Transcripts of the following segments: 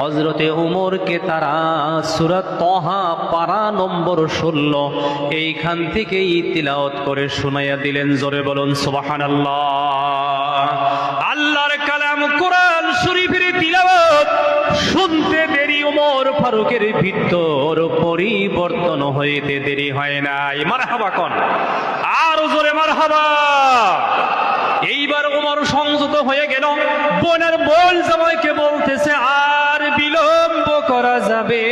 হযরতে উমরকে তারা সূরা তাহা পারা নম্বর 16 এইখান থেকেই তিলাওয়াত করে শোনাইয়া দিলেন। জোরে বলুন সুবহানাল্লাহ। আল্লাহর কালাম কোরআন শরীফের তিলাওয়াত শুনতে দেরি ওমর ফারুকের ভিতর পরিবর্তন হইতে দেরি হয় নাই। মারহাবা কোন, আর জোরে মারহাবা। এইবার ওমর সংযত হয়ে গেল। বোনের বোন জামাইকে বলতেছে, আর বিলম্ব করা যাবে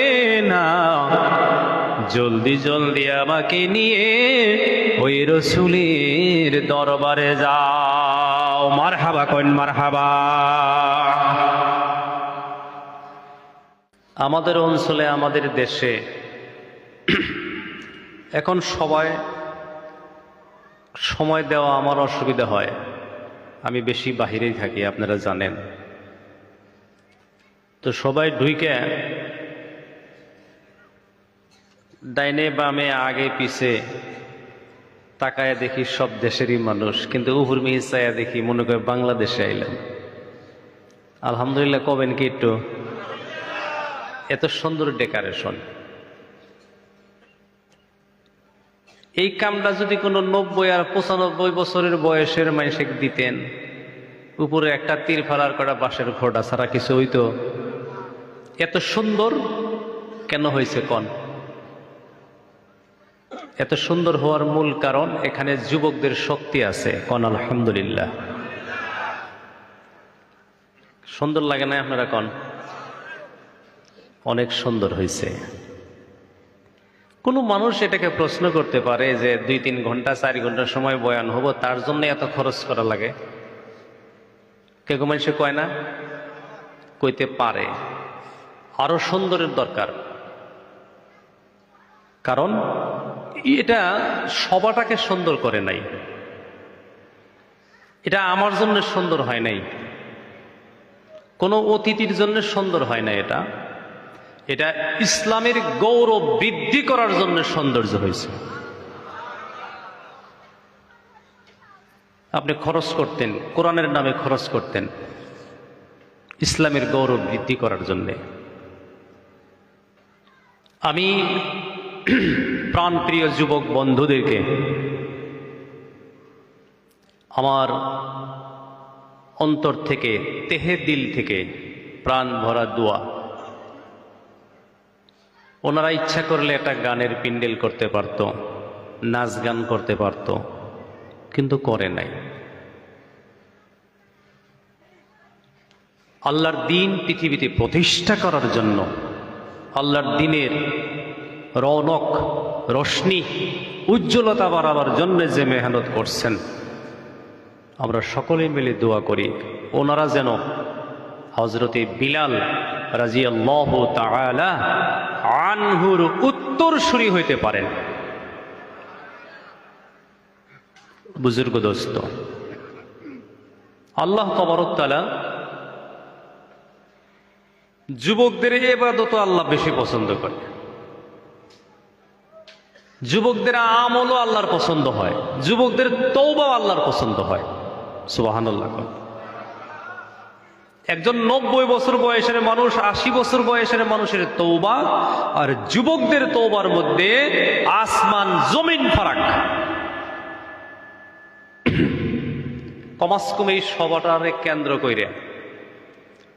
না, জলদি জলদি আমাকে নিয়ে ওই রাসূলের দরবারে যাও। মারহাবা কোন, মারহাবা। আমাদের অঞ্চলে, আমাদের দেশে এখন সবাই সময় দেওয়া আমার অসুবিধা হয়। আমি বেশি বাহিরেই থাকি, আপনারা জানেন। তো সবাই ঢুইকে ডাইনে বামে আগে পিছে তাকায় দেখি সব দেশেরই মানুষ, কিন্তু উপর মিহিসায়া দেখি মনে করে বাংলাদেশে আইলাম। আলহামদুলিল্লাহ কবেন কি একটু? এত সুন্দর ডেকোরেশন। এই কামটা যদি কোনো 90 আর 95 বছরের বয়সের মানুষকে দিতেন, উপরে একটা তীর ফালার করা বাঁশের ঘোড়া ছাড়া কিছু হইতো? এত সুন্দর কেন হয়েছে কন? এত সুন্দর হওয়ার মূল কারণ এখানে যুবকদের শক্তি আছে। কন আলহামদুলিল্লাহ। সুন্দর লাগে না আপনারা কন? অনেক সুন্দর হয়েছে। কোনো মানুষ এটাকে প্রশ্ন করতে পারে যে 2-3 ঘন্টা 4 ঘন্টা সময় বয়ান হবো, তার জন্য এত খরচ করা লাগে? কে গো মানুষে কয় না? কইতে পারে। আরো সুন্দরের দরকার, কারণ এটা সবাটাকে সুন্দর করে নাই। এটা আমার জন্য সুন্দর হয় নাই, কোনো অতিথির জন্য সুন্দর হয় না। এটা এটা ইসলামের গৌরব বৃদ্ধি করার জন্য সৌন্দর্য হয়েছে। আপনি খরচ করতেন, কোরআনের নামে খরচ করতেন ইসলামের গৌরব বৃদ্ধি করার জন্যে। আমি প্রাণপ্রিয় যুবক বন্ধুদেরকে আমার অন্তর থেকে, তেহে দিল থেকে প্রাণ ভরা দোয়া। ওনারা ইচ্ছা করলে একটা গানের প্যান্ডেল করতে পারত, নাচ গান করতে পারত, কিন্তু করে নাই। আল্লাহর দ্বীন পৃথিবীতে প্রতিষ্ঠা করার জন্য, আল্লাহর দ্বীনের রৌনক, রোশনি, উজ্জ্বলতা বাড়াবার জন্য যে মেহনত করছেন, আমরা সকলে মিলে দোয়া করি ওনারা যেন হযরতে বিলাল রাদিয়াল্লাহু তাআলা আনহুর উত্তরসূরি হইতে পারেন। বুজুর্গ দোস্ত, আল্লাহ তাবারক তাআলা যুবকদের ইবাদত আল্লাহ বেশি পছন্দ করে। যুবকদের আমলও আল্লাহর পছন্দ হয়, যুবকদের তওবাও আল্লাহর পছন্দ হয়। সুবহানাল্লাহ। একজন 90 বছর বয়সের মানুষ, 80 বছর বয়সের মানুষের তওবা আর যুবকদের তওবার মধ্যে আসমান জমিন ফারাক। কমাস কম এই সভাটারে কেন্দ্র করে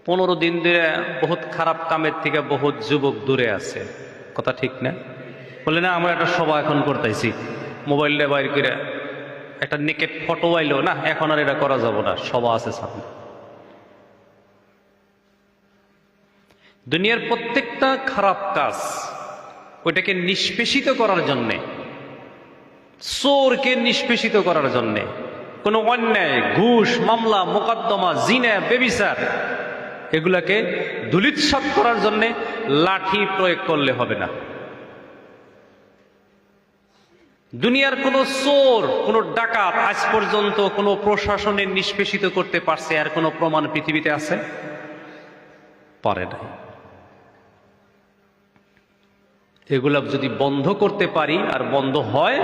15 দিন ধরে বহুত খারাপ কামের থেকে বহুত যুবক দূরে আছে। কথা ঠিক না? বলে না, আমরা একটা সভা এখন করতেছি, মোবাইলটা বাইর করে একটা নেকেট ফটো আইলো না, এখন আর এটা করা যাব না, সভা আছে সামনে। দুনিয়ার প্রত্যেকটা খারাপ কাজ ওইটাকে নিষ্পেষিত করার জন্যে, চোরকে নিষ্পেষিত করার জন্যে, কোনো অন্যায়, ঘুষ, মামলা, মোকদ্দমা, জিনা, বেবিচার, এগুলাকে ধূলিসাৎ করার জন্যে লাঠি প্রয়োগ করলে হবে না। দুনিয়ার কোন চোর, কোন ডাকাত আজ পর্যন্ত কোন প্রশাসনের নিষ্পেষিত করতে পারছে আর কোন প্রমাণ পৃথিবীতে আছে? পারে না। এগুলা যদি বন্ধ করতে পারি, আর বন্ধ হয়,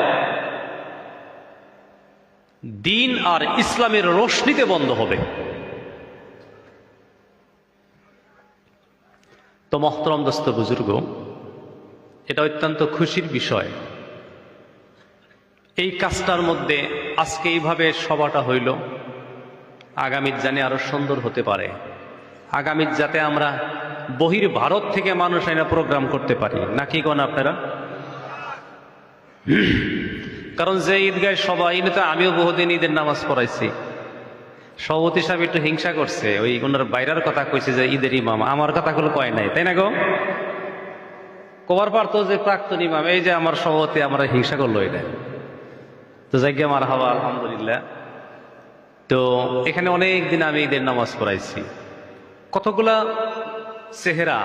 দ্বীন আর ইসলামের রোশনিতে বন্ধ হবে। তো মহতরম দোস্ত বুজুর্গ, এটা অত্যন্ত খুশির বিষয়। এই কাজটার মধ্যে আজকে এইভাবে সভাটা হইল, আগামীর জানে আরো সুন্দর হতে পারে। আগামীর যাতে আমরা বহির ভারত থেকে মানুষ এনে প্রোগ্রাম করতে পারি, নাকি কোন আপনারা? কারণ যে ঈদগায় সবাই তো আমিও বহুদিন ঈদের নামাজ পড়াইছি। সভাপতি সাহেব একটু হিংসা করছে, ওই ওনার বাইরের কথা কইছে যে ঈদের ইমাম, আমার কথাগুলো কয় নাই, তাই না গো? কবার পারতো যে প্রাক্তন ইমাম, এই যে আমার সভাপতি আমরা হিংসা করলো এটা। তো যাই আমার হাওয়া আলহামদুলিল্লাহ। তো এখানে অনেক দিন আমি ঈদের নামাজ পড়াইছি, কতগুলা চেহারা,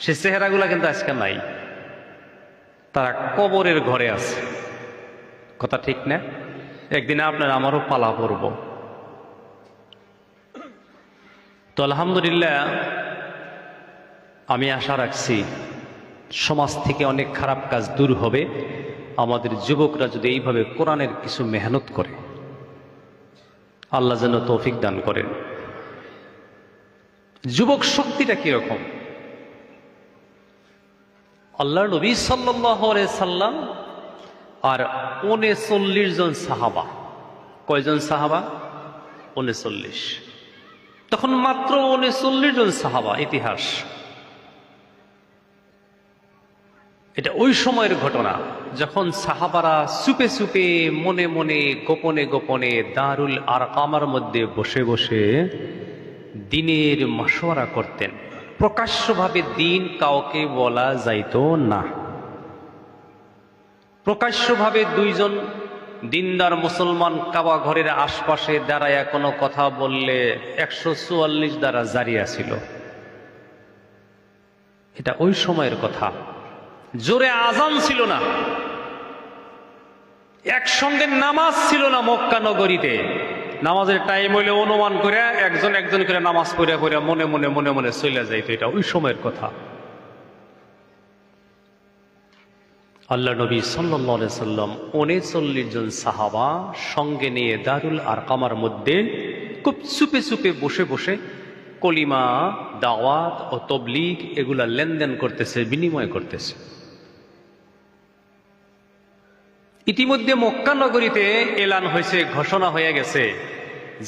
সে চেহারাগুলা কিন্তু আজকে নাই, তারা কবরের ঘরে আছে। কথা ঠিক না? একদিন আপনার আমারও পালা পড়ব। তো আলহামদুলিল্লাহ আমি আশা রাখছি সমাজ থেকে অনেক খারাপ কাজ দূর হবে আমাদের যুবকরা যদি এইভাবে কোরআনের কিছু মেহনত করে। আল্লাহ যেন তৌফিক দান করেন। যুবক শক্তিটা কিরকম? আল্লাহর নবী সাল্লাল্লাহু আলাইহি সাল্লাম আর 39 জন সাহাবা। কয়জন সাহাবা? 39। তখন মাত্র 39 জন সাহাবা। ইতিহাস এটা ওই সময়ের ঘটনা, যখন সাহাবারা চুপে চুপে মনে মনে গোপনে গোপনে দারুল আরকামার মধ্যে বসে বসে দিনের মাশওয়ারা করতেন। প্রকাশ্যভাবে দিন কাউকে বলা যাইতো না। প্রকাশ্যভাবে দুইজন দিনদার মুসলমান কাবা ঘরের আশপাশে দাঁড়ায় কোনো কথা বললে 144 দ্বারা জারিয়া ছিল। এটা ওই সময়ের কথা। জোরে আজান ছিল না, একসঙ্গে নামাজ ছিল না। মক্কা নগরীতে নামাজের টাইম হইলে অনুমান করে একজন একজন করে নামাজ পড়ে পড়ে মনে মনে মনে মনে চলে যাইত। এটা ওই সময়ের কথা। আল্লাহ নবী সাল্লাল্লাহু আলাইহি সাল্লাম 39 জন সাহাবা সঙ্গে নিয়ে দারুল আরকামার মধ্যে খুব চুপে চুপে বসে বসে কলিমা, দাওয়াত ও তবলিগ এগুলা লেনদেন করতেছে, বিনিময় করতেছে। ইতিমধ্যে মক্কা নগরীতে এলান হয়েছে, ঘোষণা হয়ে গেছে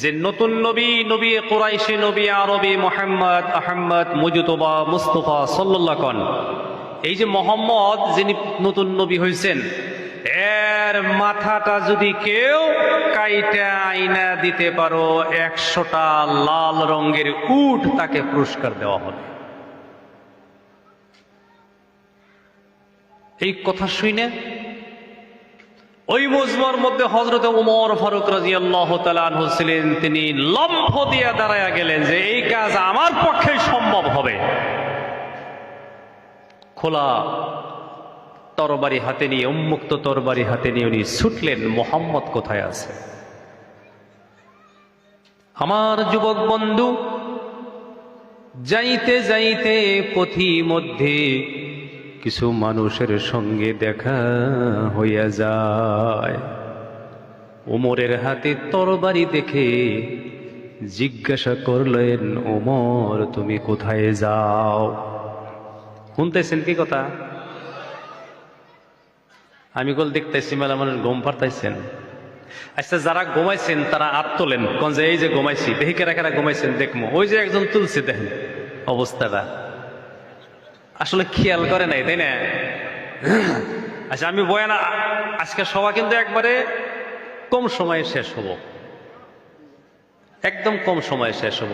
যে নতুন নবী, নবী কুরাইশি, নবী আরবি মুহাম্মদ, আহমদ, মুজতবা, মুস্তফা সাল্লাল্লাহু আলাইহি। এই যে মোহাম্মদ যিনি নতুন নবী হয়েছেন, এর মাথাটা যদি কেউ কাইটা আইনা দিতে পারো 100টা লাল রঙের উট তাকে পুরস্কার দেওয়া হবে। এই কথা শুনে ওই মজমার মধ্যে হযরত ওমর ফারুক রাদিয়াল্লাহু তাআলা আনহু ছিলেন। তিনি লম্ফ দিয়া দাঁড়ায়া গেলেন যে এই কাজ আমার পক্ষে সম্ভব হবে। খোলা তরবারি হাতে নিয়ে, উন্মুক্ত তরবারি হাতে নিয়ে উনি ছুটলেন, মোহাম্মদ কোথায় আছে? আমার যুবক বন্ধু, যাইতে যাইতে পথি মধ্যে কিছু মানুষের সঙ্গে দেখা হইয়া যায়। ওমরের হাতে তরবারি দেখে জিজ্ঞাসা করলেন, ওমর তুমি কোথায় যাও? শুনতেছেন কি কথা? আমি কল দেখতেছি মেলা মানুষ ঘুম পারতাইছেন। আচ্ছা, যারা ঘুমাইছেন তারা হাত তোলেন, কোন যে এই যে ঘুমাইছি, দেখি কেরা কেরা ঘুমাইছেন দেখবো। ওই যে একজন তুলছে, দেখেন অবস্থাটা, আসলে খেয়াল করে নাই, তাই না? আচ্ছা, আমি বয়ান আজকে সভা কিন্তু একবারে কম সময়ে শেষ হব, একদম কম সময়ে শেষ হব।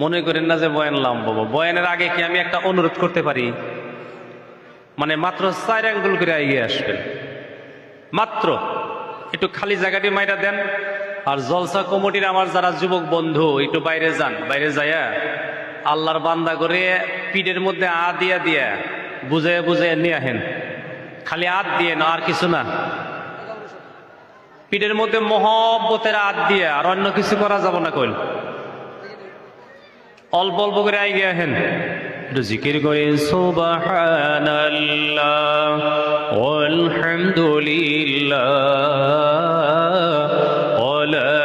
মনে করেন না যে বয়ান লম্বা। বয়ানের আগে কি আমি একটা অনুরোধ করতে পারি? মানে মাত্র 4 আঙ্গুল করে এগিয়ে আসবেন, মাত্র একটু খালি জায়গাটি মাইরা দেন। আর জলসা কমিটির আমার যারা যুবক বন্ধু একটু বাইরে যান, বাইরে যাইয়া আল্লাহর বান্দা করে পিঠের মধ্যে দিয়া দিয়া বুঝে বুঝে নিয়ে আহেন। খালি দিয়ে না, আর কিছু না। পিঠের মধ্যে মহব্বতের দিয়ে, আর অন্য কিছু করা যাব না। কইল অল্প অল্প করে আগে আহেন, একটু জিকির করেন সুবহানাল্লাহ আলহামদুলিল্লাহ ওয়া লা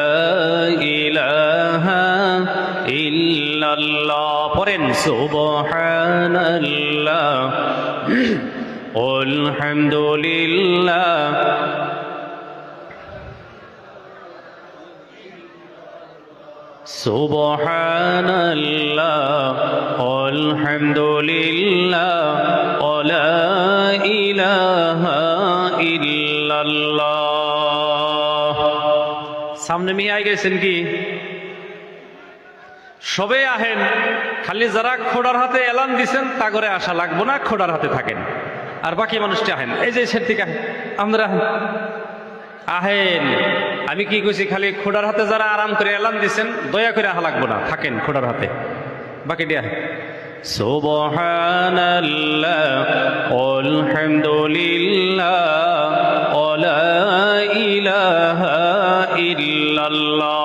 ইলাহা ইল্লাল্লাহ। পড়েন সুবহানাল্লাহ আলহামদুলিল্লাহ সুবহানাল্লাহ আলহামদুলিল্লাহ ওয়া ইলাহা ইল্লাল্লাহ। সামনে মিয়া গেছেন কি? সবে আহেন, খালি যারা খোড়ার হাতে এলান দিছেন তা করে আসা লাগবো না, খোড়ার হাতে থাকেন। আর বাকি মানুষটি আহেন, এই যে সের থেকে আমরা আহেন। আমি কি কইছি, খালি খোড়ার হাতে যারা আরাম করে এলান দিছেন দয়া করে আহা লাগবো না, থাকেন খোড়ার হাতে, বাকি দিয়ে আহেন। সুবহানাল্লাহ আলহামদুলিল্লাহ ওয়া ইলাহা ইল্লাল্লাহ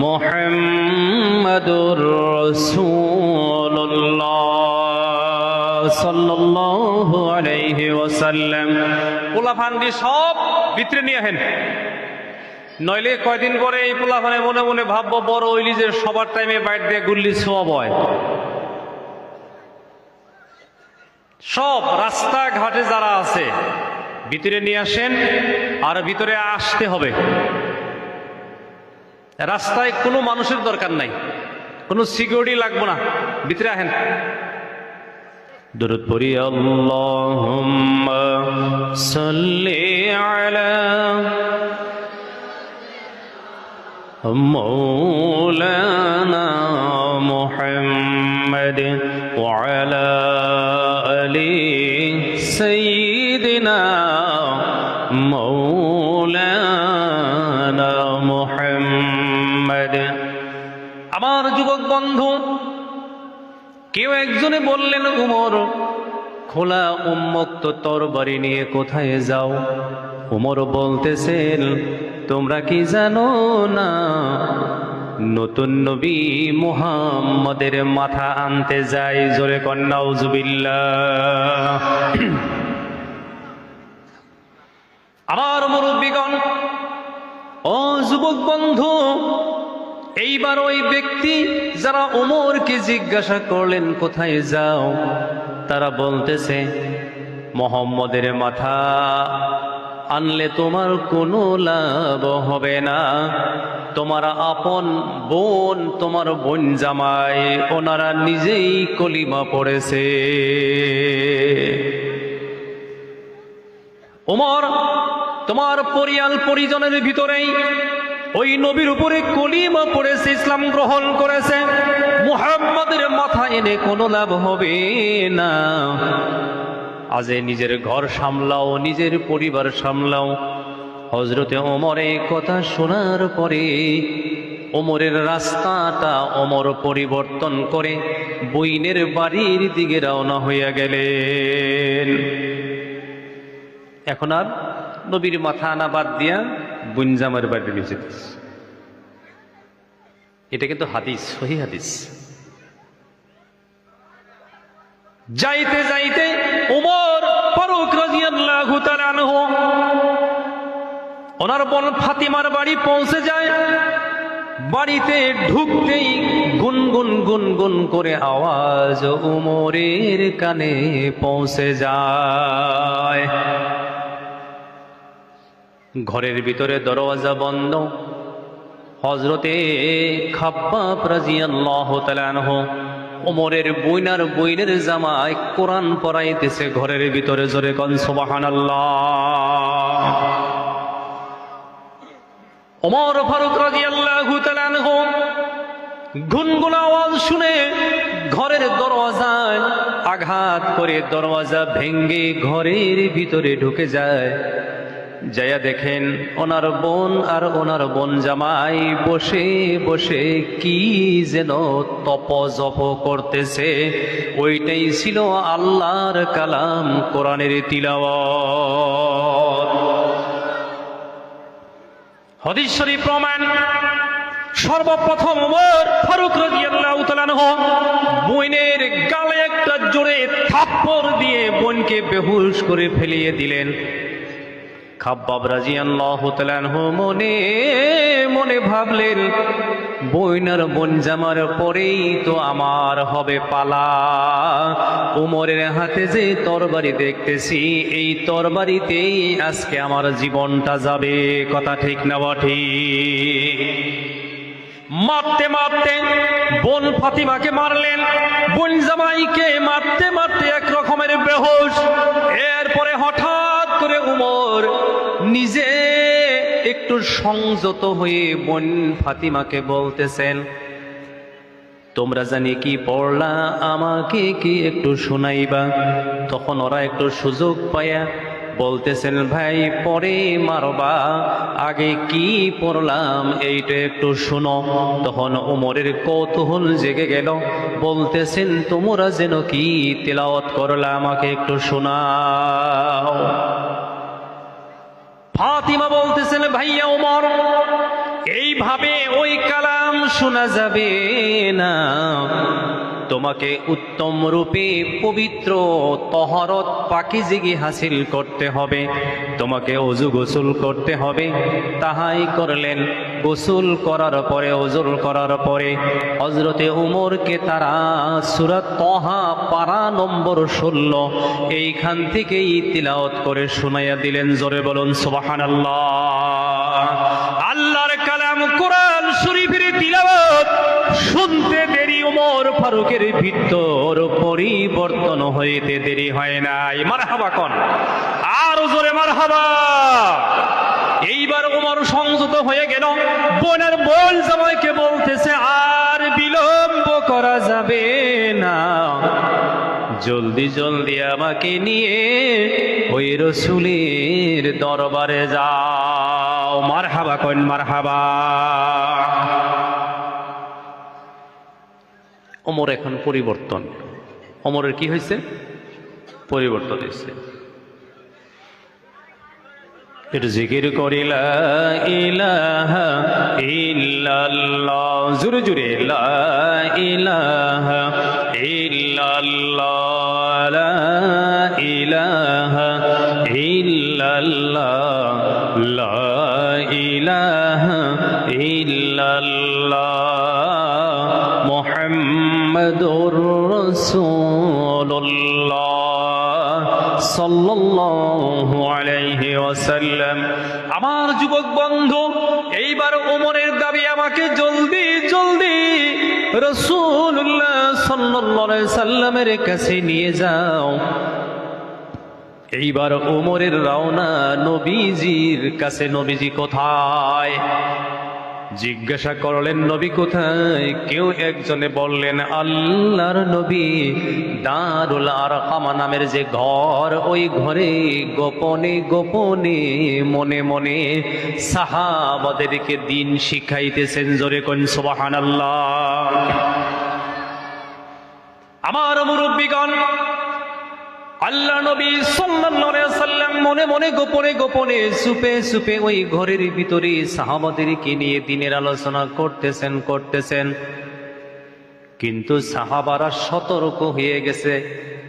মুহাম্মাদুর রাসূলুল্লাহ সাল্লাল্লাহু আলাইহি ওয়াসাল্লাম। পোলাফান্ডি সব ভিতরে নিয়ে আহেন, নইলে কয়দিন পরে এই পোলাফানে মনে মনে ভাববো বড় হইলি যে সবার টাইমে বাইর দিয়ে গুল্লি ছোয়াব হয়। সব রাস্তাঘাটে যারা আছে ভিতরে নিয়ে আসেন, আর ভিতরে আসতে হবে। রাস্তায় কোনো মানুষের দরকার নাই, কোনো সিকিউরিটি লাগবে না, ভিতরে আহেন। দুরূদ পড়ি আল্লাহুম্মা সাল্লি আলা مولانا محمد وعلى آل سيدنا مولانا محمد। আমার যুবক বন্ধু, কেউ একজনে বললেন, উমর খোলা উন্মুক্ত তরবারি নিয়ে কোথায় যাও? উমর বলতেছেন, তোমরা কি জানো না নতুন নবী মুহাম্মদের মাথা আনতে যাই? জোরে কন্যা নাউজুবিল্লাহ। আমার মুরব্বিগণ, ও যুবক বন্ধু, এইবার ওই ব্যক্তি যারা ওমরকে জিজ্ঞাসা করলেন কোথায় যাও, তারা বলতেছে, মুহাম্মদের মাথা আনলে তোমার কোনো লাভ হবে না। তোমার আপন বোন, তোমার বোন জামাই, ওনারা নিজেই কলিমা পড়েছে। ওমর তোমার পরিয়াল পরিজনের ভিতরেই ওই নবীর উপরে কলিমা পড়েছে, ইসলাম গ্রহণ করেছে। মুহাম্মাদের মাথা এনে কোনো লাভ হবে না। আজ নিজের ঘর সামলাও, নিজের পরিবার সামলাও। হযরতে ওমর এই কথা শোনার পরে ওমরের রাস্তাটা ওমর পরিবর্তন করে বইনের বাড়ির দিকে রওনা হইয়া গেলেন। এখন আর নবীর মাথা আনা বাদ দিয়া বুনজামের বাড়িতে নিয়ে এটা কিন্তু হাদিস, সহিহ হাদিস। যাইতে যাইতে ওমর ফারুক রাদিয়াল্লাহু তাআলা আনহু ওনার বোন ফাতিমার বাড়ি পৌঁছে যায়। বাড়িতে ঢুকতেই গুনগুন গুনগুন করে আওয়াজ ওমরের কানে পৌঁছে যায়। ঘরের ভিতরে দরওয়াজা বন্ধ। হযরতে খাব্বাব রাদিয়াল্লাহু তাআলা আনহু ওমরের বইনের জামাই কোরআন পড়াইতেছে ঘরের ভিতরে। জোরে কোন সুবহানাল্লাহ। ওমর ফারুক রাদিয়াল্লাহু তাআলা আনহু গুনগুন আওয়াজ শুনে ঘরের দরওয়াজায় আঘাত করে দরওয়াজা ভেঙে ঘরের ভিতরে ঢুকে যায়। যাইয়া দেখেন ওনার বোন আর ওনার বোন জামাই বসে বসে কি যেন তপজপ করতেছে। ওইটাই ছিল আল্লাহর কালাম, কোরআনের তিলাওয়াত। হাদিস শরীফ প্রমাণ। সর্বপ্রথম ওমর ফারুক রাদিয়াল্লাহু তাআলা আনহু বোনের গালে একটা জোরে থাপ্পড় দিয়ে বোনকে বেহুশ করে ফেলিয়ে দিলেন। খাব্বাব রাদিয়াল্লাহু তাআলা আনহু মনে মনে ভাবলেন, বইনার বোন জামার পরেই তো আমার হবে পালা। উমরের হাতে যে তরবারি দেখতেছি, এই তরবারিতেই আজকে আমার জীবনটা যাবে। কথা ঠিক না ঠিক? মারতে মারতে বোন ফাতিমাকে মারলেন, বোন জামাইকে মারতে মারতে এক রকমের বেহুশ। এরপরে হঠাৎ করে উমর নিজে একটু সংযত হয়ে বোন ফাতিমাকে বলতেছেন, তোমরা জানি কি পড়লা, আমাকে কি একটু শোনাইবা? তখন ওরা একটু সুযোগ পায়া বলতেছেন, ভাই পরে মারবা, আগে কি পড়লাম এইটা একটু শুনো। তখন ওমরের কৌতূহল জেগে গেল, বলতেছেন, তোমরা যেন কি তিলাওয়াত করলা, আমাকে একটু শোনাও। ফাতিমা বলতেছেন, ভাইয়া ওমর, এইভাবে ওই কালাম শোনা যাবে না, তোমাকে উত্তম রূপে পবিত্র তহরত পাকিজিগি হাসিল করতে হবে, তোমাকে ওযু গোসল করতে হবে। তাহাই করলেন। গোসল করার পরে, ওযু করার পরে হযরতে উমরকে তারা সূরা তহা পারা নম্বর 16 এইখান থেকেই তিলাওয়াত করে শোনাইয়া দিলেন। জোরে বলুন সুবহানাল্লাহ। আল্লাহর কালাম কোরআন শরীফের তিলাওয়াত শুনতে দেরি ওমর ফারুকের ভিতর পরিবর্তন হইতে দেরি হয় নাই। মারহাবা কোন, আর জোরে মারহাবা। এইবার ওমর সংযত হয়ে গেল, বোনের বোন জামাইকে বলতেছে, আর বিলম্ব করা যাবে না, জলদি জলদি আমাকে নিয়ে ওই রাসূলের দরবারে যাও। মারহাবা কোন, মারহাবা। ওমর এখন পরিবর্তন। ওমরের কি হয়েছে? পরিবর্তন হয়েছে। একটু জিকির করি, লা ইলাহা ইল্লাল্লাহ, জোরে জোরে, লা ইলাহা ইল্লাল্লাহ, লা ইলাহা ইল্লাল্লাহ, লা ইলাহা ইল্লাল্লাহ, মুহাম্মাদুর রাসূলুল্লাহ সাল্লাল্লাহু আলাইহি ওয়াসাল্লাম। আমার যুবক বন্ধু, এইবার ওমরের দাবি, আমাকে জলদি জলদি রাসূলুল্লাহ সাল্লাল্লাহু আলাইহি সাল্লামের কাছে নিয়ে যাও। এইবার ওমরের রওনা নবীজির কাছে। নবীজি কোথায়? জিজ্ঞাসা করলেন, নবী কোথায়? কেউ একজনে বললেন, আল্লাহর নবী দারুল আরকাম নামের যে ঘর, ওই ঘরে গোপনে গোপনে মনে মনে সাহাবাদেরকে দিন শিখাইতেছেন। জোরে কোন সুবহানাল্লাহ। আমার মুরব্বিগণ, আল্লাহ নবী সাল্লাল্লাহু আলাইহি ওয়াসাল্লাম মনে মনে গোপনে গোপনে চুপে চুপে ওই ঘরের ভিতরে সাহাবাদেরকে নিয়ে দিনের আলোচনা করতেছেন। কিন্তু সাহাবারা সতর্ক হয়ে গেছে,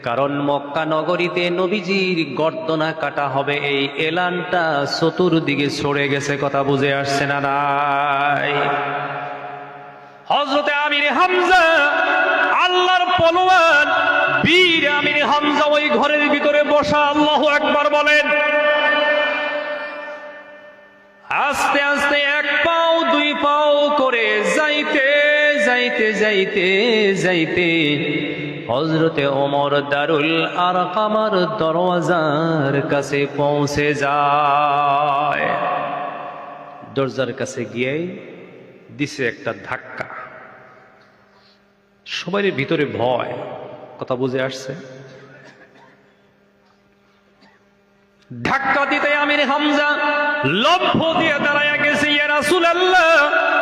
কারণ মক্কা নগরীতে নবীজির গর্দনা কাটা হবে, এই এলানটা চতুর্দিকে ছড়ে গেছে। কথা বুঝে আসছে না নাই? হযরতে আমির হামজা, আল্লাহর পলোয়ান বীর আমির হামজা ওই ঘরের ভিতরে বসা। আল্লাহু আকবার বলেন। আস্তে আস্তে এক পাও দুই পাও করে যাইতে যাইতে যাইতে যাইতে হযরতে ওমর দারুল আরকামার দরওয়াজার কাছে পৌঁছে যায়। দরজার কাছে গিয়ে দিছে একটা ধাক্কা। সবাই ভিতরে ভয়। কথা বুঝে আসছে? ধাক্কা দিতে আমির হামজা লম্ফ দিয়ে দাঁড়ায় গেছে। ইয়া রাসূলুল্লাহ,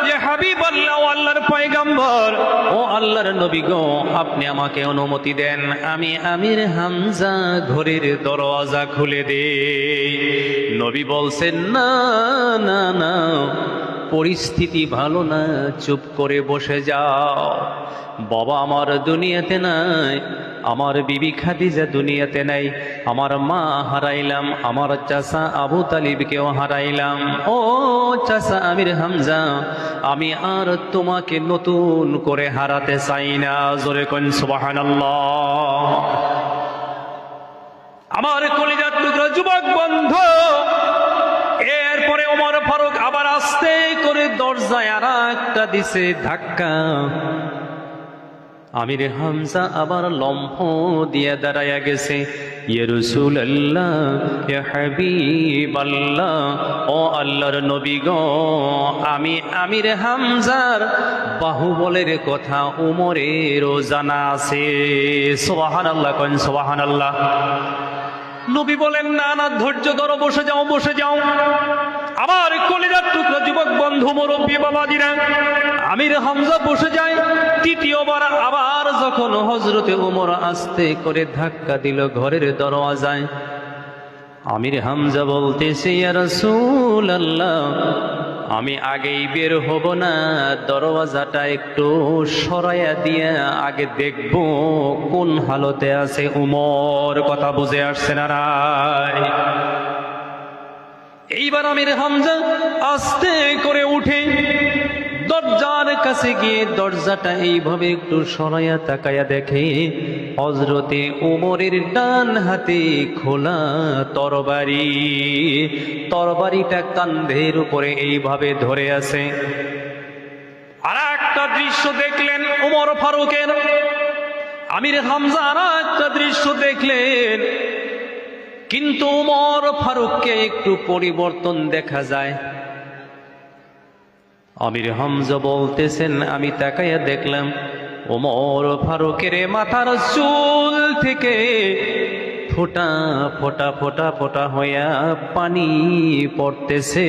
ইয়া হাবিবাল্লাহ, আল্লাহর পয়গম্বর, ও আল্লাহর নবী গো, আপনি আমাকে অনুমতি দেন, আমি আমির হামজা ঘরের দরওয়াজা খুলে দেই। নবী বলছেন, না না না, পরিস্থিতি ভালো না, চুপ করে বসে যাও। বাবা আমার দুনিয়াতে নাই, আমার বিবি খাদিজা দুনিয়াতে নাই, আমার মা হারাইলাম, আমার চাচা আবু তালিবকেও হারাইলাম। ও চাচা আমির হামজা, আমি আর তোমাকে নতুন করে হারাতে চাই না। জোরে কোন সুবহানাল্লাহ। আমার কলিজার টুকরা যুবক বন্ধু, এরপরে ওমর ফারুক আবার আস্তে করে দরজায় আর একটা দিছে ধাক্কা। আমির হামজা আবার লম্ফ দিয়ে দাঁড়ায়া গেছে। ইয়া রাসূলুল্লাহ, ইয়া হাবিবাল্লাহ, ও আল্লাহর নবী গো, আমি আমির হামজার বাহুবলের কথা উমরেরও জানা আছে। সুবহানাল্লাহ, কোন সুবহানাল্লাহ। নবী বলেন, না না, ধৈর্য ধরো, বসে যাও, বসে যাও। আমার কলিজার টুকরা যুবক বন্ধু, মুরব্বী বাবাজিরা, আমির হামজা বসে যায়। তৃতীয়বার আবার যখন হযরতে ওমর আস্তে করে ধাক্কা দিল ঘরের দরওয়াজায়, আমির হামজা বলতেছে, ইয়া রাসূলুল্লাহ, আমি আগেই বের হব না, দরওয়াজাটা একটু সরাইয়া দিয়ে আগে দেখব কোন হালতে আছে উমর। কথা বুঝে আসছে না রাই? এইবার আমির হামজা আস্তে করে উঠে দরজার কাছে গিয়ে দরজাটা এইভাবে একটু সরাইয়া তাকায়া দেখে হযরতে ওমরের ডান হাতে খোলা তরবারি, তরবারিটা কাঁধের উপরে এইভাবে ধরে আছে। আর একটা দৃশ্য দেখলেন ওমর ফারুকের। আমির হামজা আর একটা দৃশ্য দেখলেন, কিন্তু ওমর ফারুককে একটু পরিবর্তন দেখা যায়। আমির হামজা বলতেছেন, আমি তাকাইয়া দেখলাম ওমর ফারুকের মাথার চুল থেকে ফোঁটা ফোঁটা ফোঁটা ফোঁটা হইয়া পানি পড়তেছে।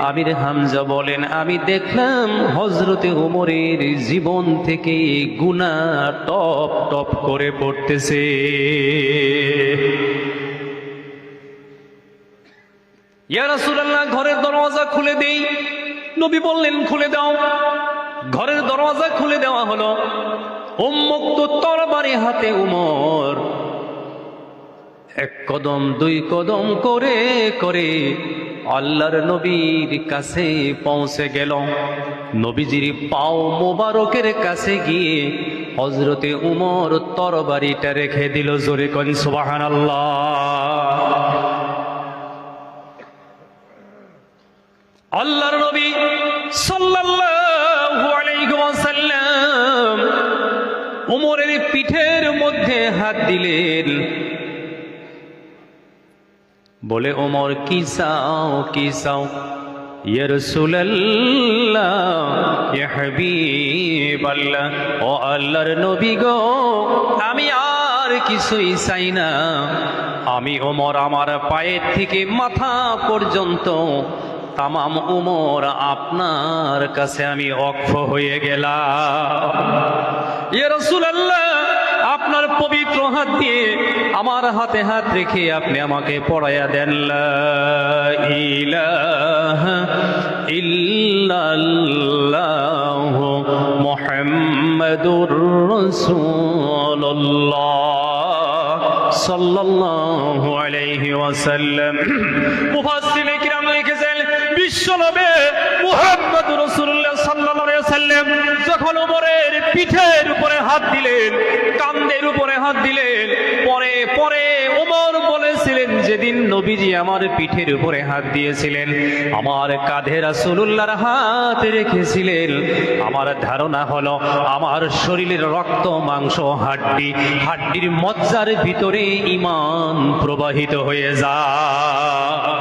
আমির হামজা বলেন, আমি দেখলাম হযরতে ওমরের জীবন থেকে গুনাহ টপ টপ করে পড়তেছে। ইয়া রাসূলুল্লাহ, ঘরের দরওয়াজা খুলে দেই। নবী বললেন, খুলে দাও। ঘরের দরওয়াজা খুলে দেওয়া হলো। উন্মুক্ত তরবারি হাতে উমর এক কদম দুই কদম করে করে আল্লাহর নবীর কাছে পৌঁছে গেল। নবীজির পাও মোবারকের কাছে গিয়ে হযরতে উমর তরবারিটা রেখে দিল। জোরে কোন সুবহানাল্লাহ। আল্লাহর নবী সাল্লাল্লাহু আলাইহি ওয়াসাল্লাম ওমরের পিঠের মধ্যে হাত দিলেন, বলে, ওমর কি চাও, কি চাও? ইয়া রাসূলুল্লাহ, ইয়া হাবিবাল্লাহ, ও আল্লাহর নবী গো, আমি আর কিছুই চাই না। আমি ওমর আমার পায়ের থেকে মাথা পর্যন্ত তামাম উমর আপনার কাছে আমি ওয়াকফ হয়ে গেলাম। ইয়া রাসূলুল্লাহ, আপনার পবিত্র হাত দিয়ে আমার হাতে হাত রেখে আপনি আমাকে পড়াইয়া দেন, লা ইলাহা ইল্লাল্লাহ মুহাম্মাদুর রাসূলুল্লাহ সাল্লাল্লাহু আলাইহি ওয়াসাল্লাম। মুফাসসিরিনে কিরাম লিখেছেন, বিশ্বনবী মুহাম্মদুর রাসূলুল্লাহ সাল্লাল্লাহু আলাইহি ওয়াসাল্লাম যখন ওমরের পিঠের উপরে হাত দিলেন, কাঁধের উপরে হাত দিলেন, পরে পরে ওমর বলেছিলেন, যেদিন নবীজি আমার পিঠের উপরে হাত দিয়েছিলেন, আমার কাঁধে রাসূলুল্লাহর হাত রেখেছিলেন, আমার ধারণা হলো আমার শরীরের রক্ত মাংস হাড্ডি, হাড্ডির মজ্জার ভিতরে ঈমান প্রবাহিত হয়ে যায়।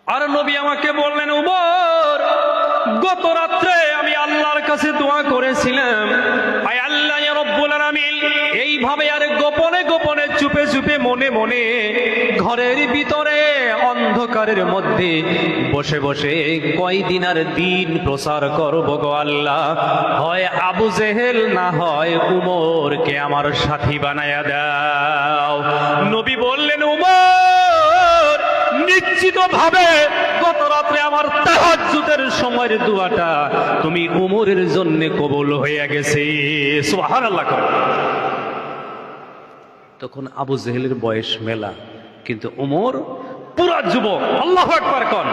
আর নবী আমাকে বললেন, ওমর, গত রাত্রে আমি আল্লাহর কাছে দোয়া করেছিলাম, আয় আল্লাহ ইয়া রব্বুল আলামিন, এইভাবে আর গোপনে গোপনে চুপে চুপে মনে মনে ঘরের ভিতরে অন্ধকারের মধ্যে বসে বসে কয়দিন আর দিন প্রচার করব গো আল্লাহ, হয় আবু জেহেল না হয় উমরকে আমার সাথী বানায়া দাও। নবী বললেন, উমর, নিশ্চিত ভাবে গত রাত্রে আমার তাহাজ্জুদের সময়ের দোয়াটা তুমি উমরের জন্য কবুল হয়ে গেছে। সুবহানাল্লাহ। তখন আবু জেহেলের বয়স মেলা, কিন্তু উমর পুরা যুবক। আল্লাহু আকবার কোন।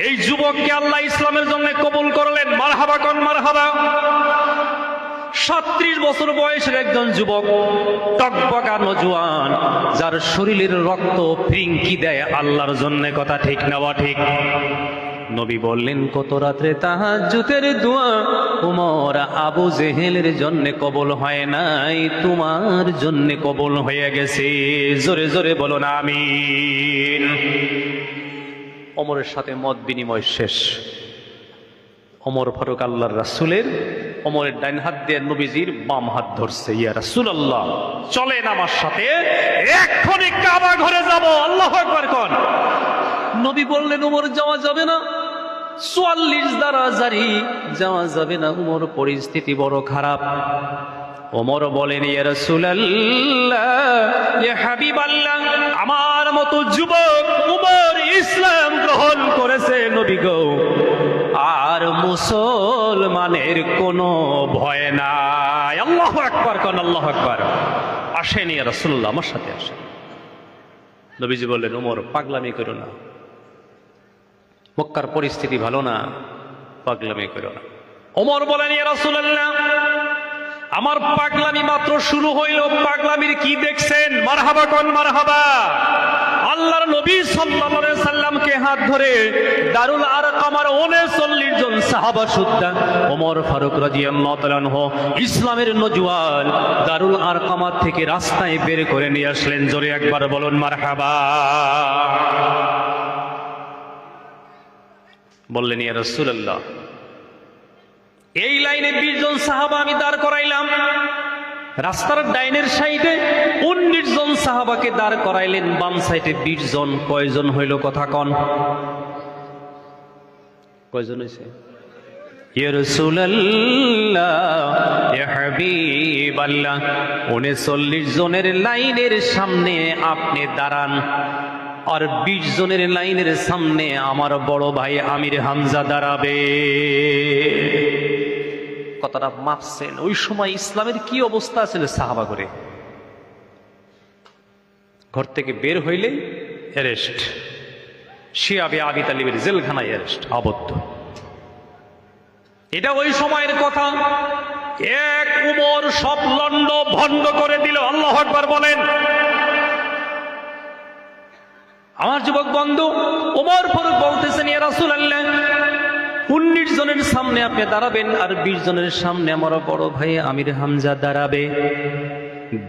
এই যুবককে আল্লাহ ইসলামের জন্য কবুল করলেন। মারহাবা কোন, মারহাবা। 37 বছর বয়সের একজন যুবক, টকবকা নজওয়ান, যার শরীরের রক্ত ফিরিঙ্কি দেয় আল্লাহর জন্য। কথা ঠিক না ঠিক? নবী বললেন, কত রাত্রে তাহাজ্জুদের দোয়া উমর আবু জেহেলের জন্য কবুল হয় নাই, তোমার জন্য কবুল হয়ে গেছে। জোরে জোরে বলুন আমিন। ওমরের সাথে মত বিনিময় শেষ। ওমর ফারুক আল্লাহর রাসূলের, ওমরের ডাইন হাত দিয়ে নবীজির বাম হাত ধরছে। ইয়া রাসূলুল্লাহ, চলেন আমার সাথে, এক্ষুনি কাবা ঘরে যাব। আল্লাহু আকবার কোন। নবী বললেন, ওমর যাওয়া যাবে না, 44 দ্বারা জারি, যাওয়া যাবে না, উমর পরিস্থিতি বড় খারাপ। ওমর বলেন, ইয়া রাসূলুল্লাহ, ইয়া হাবিবাল্লাহ, আমার মতো যুবক উমর ইসলাম গ্রহণ করেছে নবী গো, আর মুসলমানের কোনো ভয় নাই। আল্লাহু আকবার কোন, আল্লাহু আকবার। আসেন ইয়া রাসূলুল্লাহ, আমার সাথে আসেন। নবীজি বললেন, ওমর পাগলামি করো না, মক্কার পরিস্থিতি ভালো না, পাগলামি করো না। ওমর বলেন, ইয়া রাসূলুল্লাহ, আমার পাগলামি মাত্র শুরু হইল, পাগলামির কি দেখছেন? মারহাবা কোন, মারহাবা। আল্লাহর নবী সাল্লাল্লাহু আলাইহি সাল্লামকে হাত ধরে দারুল আরকামার 39 জন সাহাবা সুদ্ধা ওমর ফারুক রাদিয়াল্লাহু তাআলা আনহু ইসলামের নজওয়ান দারুল আরকামা থেকে রাস্তায় বের করে নিয়ে আসলেন। জোরে একবার বলুন মারহাবা। বললেন, ইয়া রাসূলুল্লাহ, এই লাইনে 20 জন সাহাবা আমি দাঁড় করাইলাম, রাস্তার ডাইনের সাইডে 19 জন সাহাবাকে দাঁড় করাইলেন, বাম সাইডে 20 জন। কয়জন হইল কথা কন? কয়জন হইছে? ইয়া রাসূলুল্লাহ, ইয়া হাবিবাল্লাহ, 39 জনের লাইনের সামনে আপনি দাঁড়ান, আর 20 জনের লাইনের সামনে আমার বড় ভাই আমির হামজা দাঁড়াবে। কথাটা মাপছেন। ওই সময় ইসলামের কি অবস্থা ছিল সাহাবা করে? ঘর থেকে বের হইলে অ্যারেস্ট, শিয়াবে আবি তালিবের জেলখানায় অ্যারেস্ট, আবদ্ধ। এটা ওই সময়ের কথা। এক উমর সব লন্ড ভন্ড করে দিল। আল্লাহু আকবার বলেন। আমার যুবক বন্ধু ওমর ফারুক বলতেছেন, ইয়া রাসূলুল্লাহ, 19 জনের সামনে আপনি দাঁড়াবেন, আর 20 জনের সামনে আমার বড় ভাই আমির হামজা দাঁড়াবে।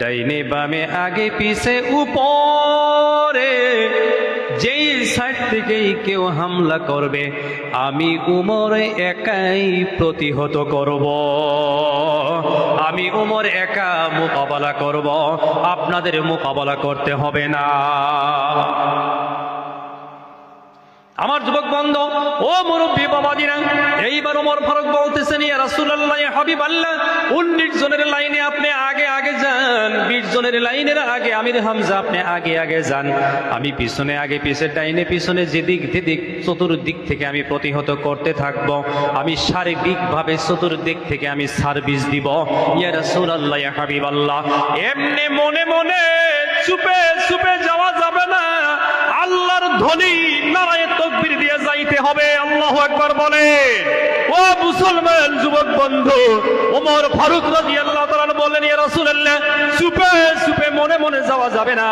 ডাইনে বামে আগে পিছে উপরে যেই সাইড থেকেই কেউ হামলা করবে আমি উমর একাই প্রতিহত করব, আমি উমর একা মোকাবেলা করব, আপনাদের মোকাবেলা করতে হবে না। আমার যুবক বন্ধু ও মুরব্বী বাবাজিরা, এইবার ওমর ফারুক বলতেছেন, ইয়া রাসূলুল্লাহ, ইয়া হাবিবাল্লাহ, 19 জনের লাইনে আপনি আগে আগে যান, 20 জনের লাইনের আগে আমির হামজা আপনি আগে আগে যান, আমি পিছনে আগে পিছে ডাইনে পিছনে যেদিক যেদিক চতুর্দিক থেকে আমি প্রতিহত করতে থাকব, আমি সার্বিকভাবে চতুর্দিক থেকে আমি সার্ভিস দিব। ইয়া রাসূলুল্লাহ, ইয়া হাবিবাল্লাহ, এমনি মনে মনে চুপে চুপে যাওয়া যাবে না, আল্লাহর ধ্বনি নারায়ে তাকবীর দিয়ে যাইতে হবে। আল্লাহু আকবার বলেন। ও মুসলমান যুবক বন্ধু, ওমর ফারুক রাদিয়াল্লাহু তাআলা বলেন, ইয়া রাসূলুল্লাহ, চুপে চুপে মনে মনে যাওয়া যাবে না,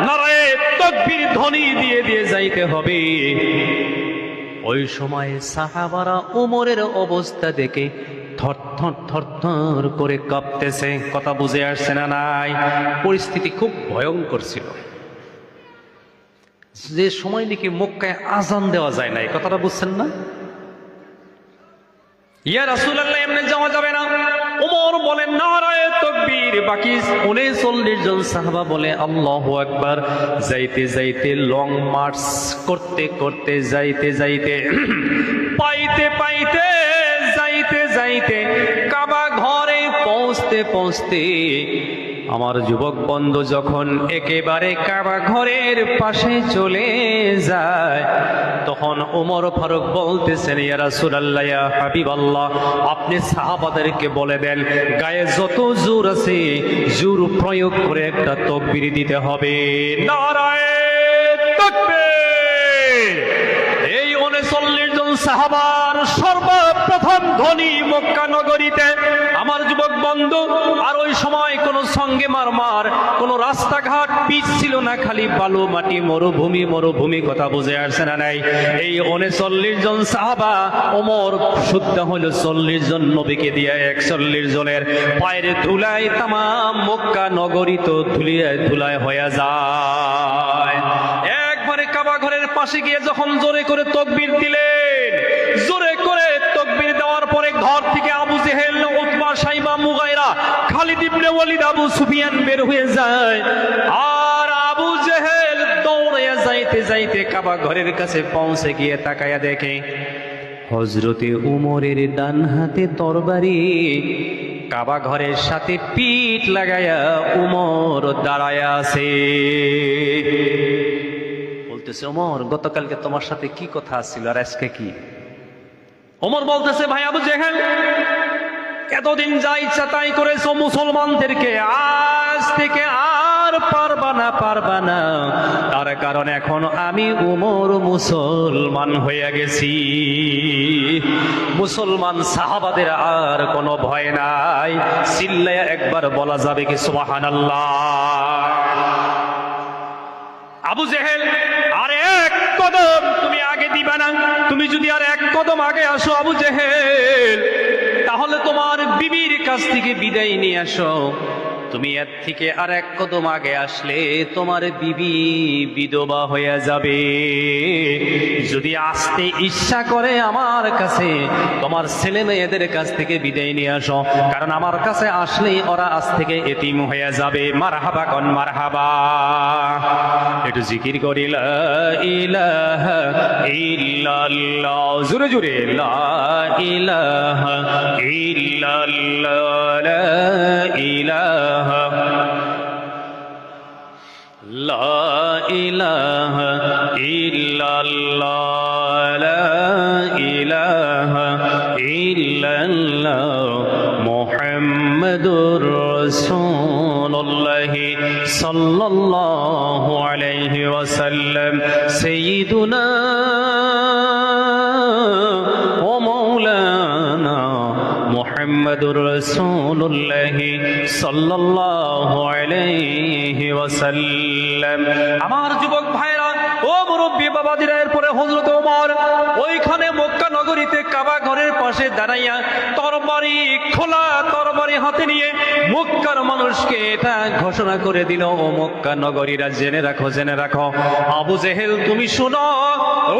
নারায়ে তাকবীর ধ্বনি দিয়ে দিয়ে যাইতে হবে। ওই সময় সাহাবারা ওমরের অবস্থা দেখে থরথর থরথর করে কাঁপতেছে। কথা বুঝে আসছে না নাই? পরিস্থিতি খুব ভয়ঙ্কর ছিল। যে সময় নাকি মক্কায় আজান দেওয়া যায় না, এই কথাটা বুঝছেন না? ইয়া রাসূলুল্লাহ, এমনি যাওয়া যাবে না। ওমর বলেন, নারায়ে তাকবীর। বাকি 39 জন সাহাবা বলে আল্লাহু আকবার। যাইতে যাইতে লং মার্চ করতে করতে যাইতে যাইতে পাইতে পাইতে যাইতে যাইতে কাবা ঘরে পৌঁছতে পৌঁছতে আমার যুবক বন্ধু যখন একেবারে কাবা ঘরের পাশে চলে যায়, তখন ওমর ফারুক বলতেছেন, ইয়া রাসূলুল্লাহ, ইয়া হাবিবাল্লাহ, আপনি সাহাবাদেরকে বলে দেন গায়ে যত জোর আছে জোর প্রয়োগ করে একটা তাকবীর দিতে হবে। নারায়ে তাকবীর! এই 39 জন সাহাবার সর্বপ্রথম ধ্বনি মক্কা নগরীতে। আমার যুবক বন্ধু, আর ওই সময় কোন সঙ্গে মারমার কোন রাস্তাঘাট পিচ ছিল না, খালি বালু মাটি, মরুভূমি মরুভূমি। কথা বুঝে আসছে না নাই? এই 39 জন সাহাবা, ওমর শুদ্ধ হলো 40 জন নবীকে দিয়ে 41 জনের পায়ের ধুলায় তামাম মক্কা নগরী তো ধুলায় হয়ে যায়। একবারে কাবা ঘরের পাশে গিয়ে যখন জোরে করে তাকবীর দিলেন, জোরে করে তাকবীর দেওয়ার পরে ঘর থেকে আবু জেহেল, উতবা, শাইবা, মুগাইরা, খালিদ ইবনে ওয়ালিদ, আবু সুফিয়ান বের হয়ে যায়। আর আবু জেহেল দৌড়ে যাইতে যাইতে কাবা ঘরের কাছে পৌঁছে গিয়ে তাকায়া দেখে হযরতে উমরের ডান হাতে তরবারি, কাবা ঘরের সাথে পিঠ লাগায়া উমর দাঁড়ায়া আছে। বলতেছে, ওমর, গতকালকে তোমার সাথে কি কথা ছিল আর আজকে কি? ওমর বলতেছে, ভাই আবু জেহেল, এতদিন যা ইচ্ছা তাই করেছো মুসলমানদেরকে, আজ থেকে আর পারবা না। তার কারণ এখন আমি উমর মুসলমান হয়ে গেছি। মুসলমান সাহাবাদের আর কোনো ভয় নাই। চিল্লায়া একবার বলা যাবে কি সুবহানাল্লাহ? আবু জেহেল, আর এক কদম তুমি আগে দিবা না। তুমি যদি আর এক কদম আগে আসো আবু জেহেল, তাহলে তোমার বিবির কাছ থেকে বিদায় নিয়ে আসো। তুমি এর থেকে আর এক কদম আগে আসলে তোমার বিবি বিধবা হয়ে যাবে। যদি আসতে ইচ্ছা করে আমার কাছে, তোমার ছেলে মেয়েদের কাছ থেকে বিদায় নিয়ে আসো, কারণ আমার কাছে আসলেই ওরা আজ থেকে এতিম হয়ে যাবে। মারহাবা কন মারহাবা। একটু জিকির করি, লা ইলাহা ইল্লাল্লাহ, জোরে জোরে, লা ইলাহা ইল্লাল্লাহ, লা ইলাহা লা ইলাহা ইল্লাল্লাহ, লা ইলাহা ইল্লাল্লাহ, মুহাম্মাদুর রাসূলুল্লাহ সাল্লাল্লাহু আলাইহি ওয়াসাল্লাম, সাইয়্যিদুনা ওয়া মাওলানা মুহাম্মাদুর রাসূলুল্লাহ সাল্লাল্লাহু আলাইহি ওয়াসাল্লাম। আমার যুবক ভাইরা, ও মুরব্বী বাবাজিরা, এরপরে হযরত ওমর ওইখানে মক্কা নগরীতে কাবা ঘরের পাশে দাঁড়াইয়া তরবারি, খোলা তরবারি হাতে নিয়ে মক্কার মানুষকে এটা ঘোষণা করে দিল, ও মক্কা নগরীরা, জেনে রাখো, জেনে রাখো, আবু জেহেল তুমি শুনো,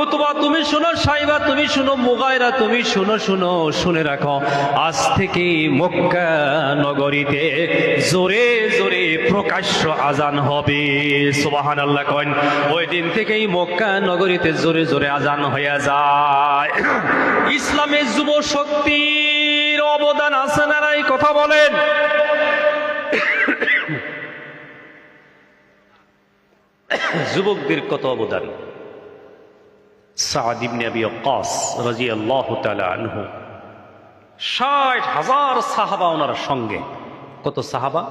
উতবা তুমি শুনো, শাইবা তুমি শুনো, মুগাইরা তুমি শুনো, শুনে রাখো, আজ থেকে মক্কা নগরীতে জোরে জোরে প্রকাশ্য আজান হবে। সুবহানাল্লাহ কন। ওই দিন থেকেই মক্কা নগরীতে জোরে জোরে আজান হয়ে যায়। ইসলামের যুব শক্তির অবদান আছে না নাই? কথা বলেন। যুবকদের কত অবদান। সাদ ইবনে আবি ওয়াক্কাস রাদিয়াল্লাহু তাআলা আনহু, 60,000 সাহাবা ওনার সঙ্গে। কত সাহাবা?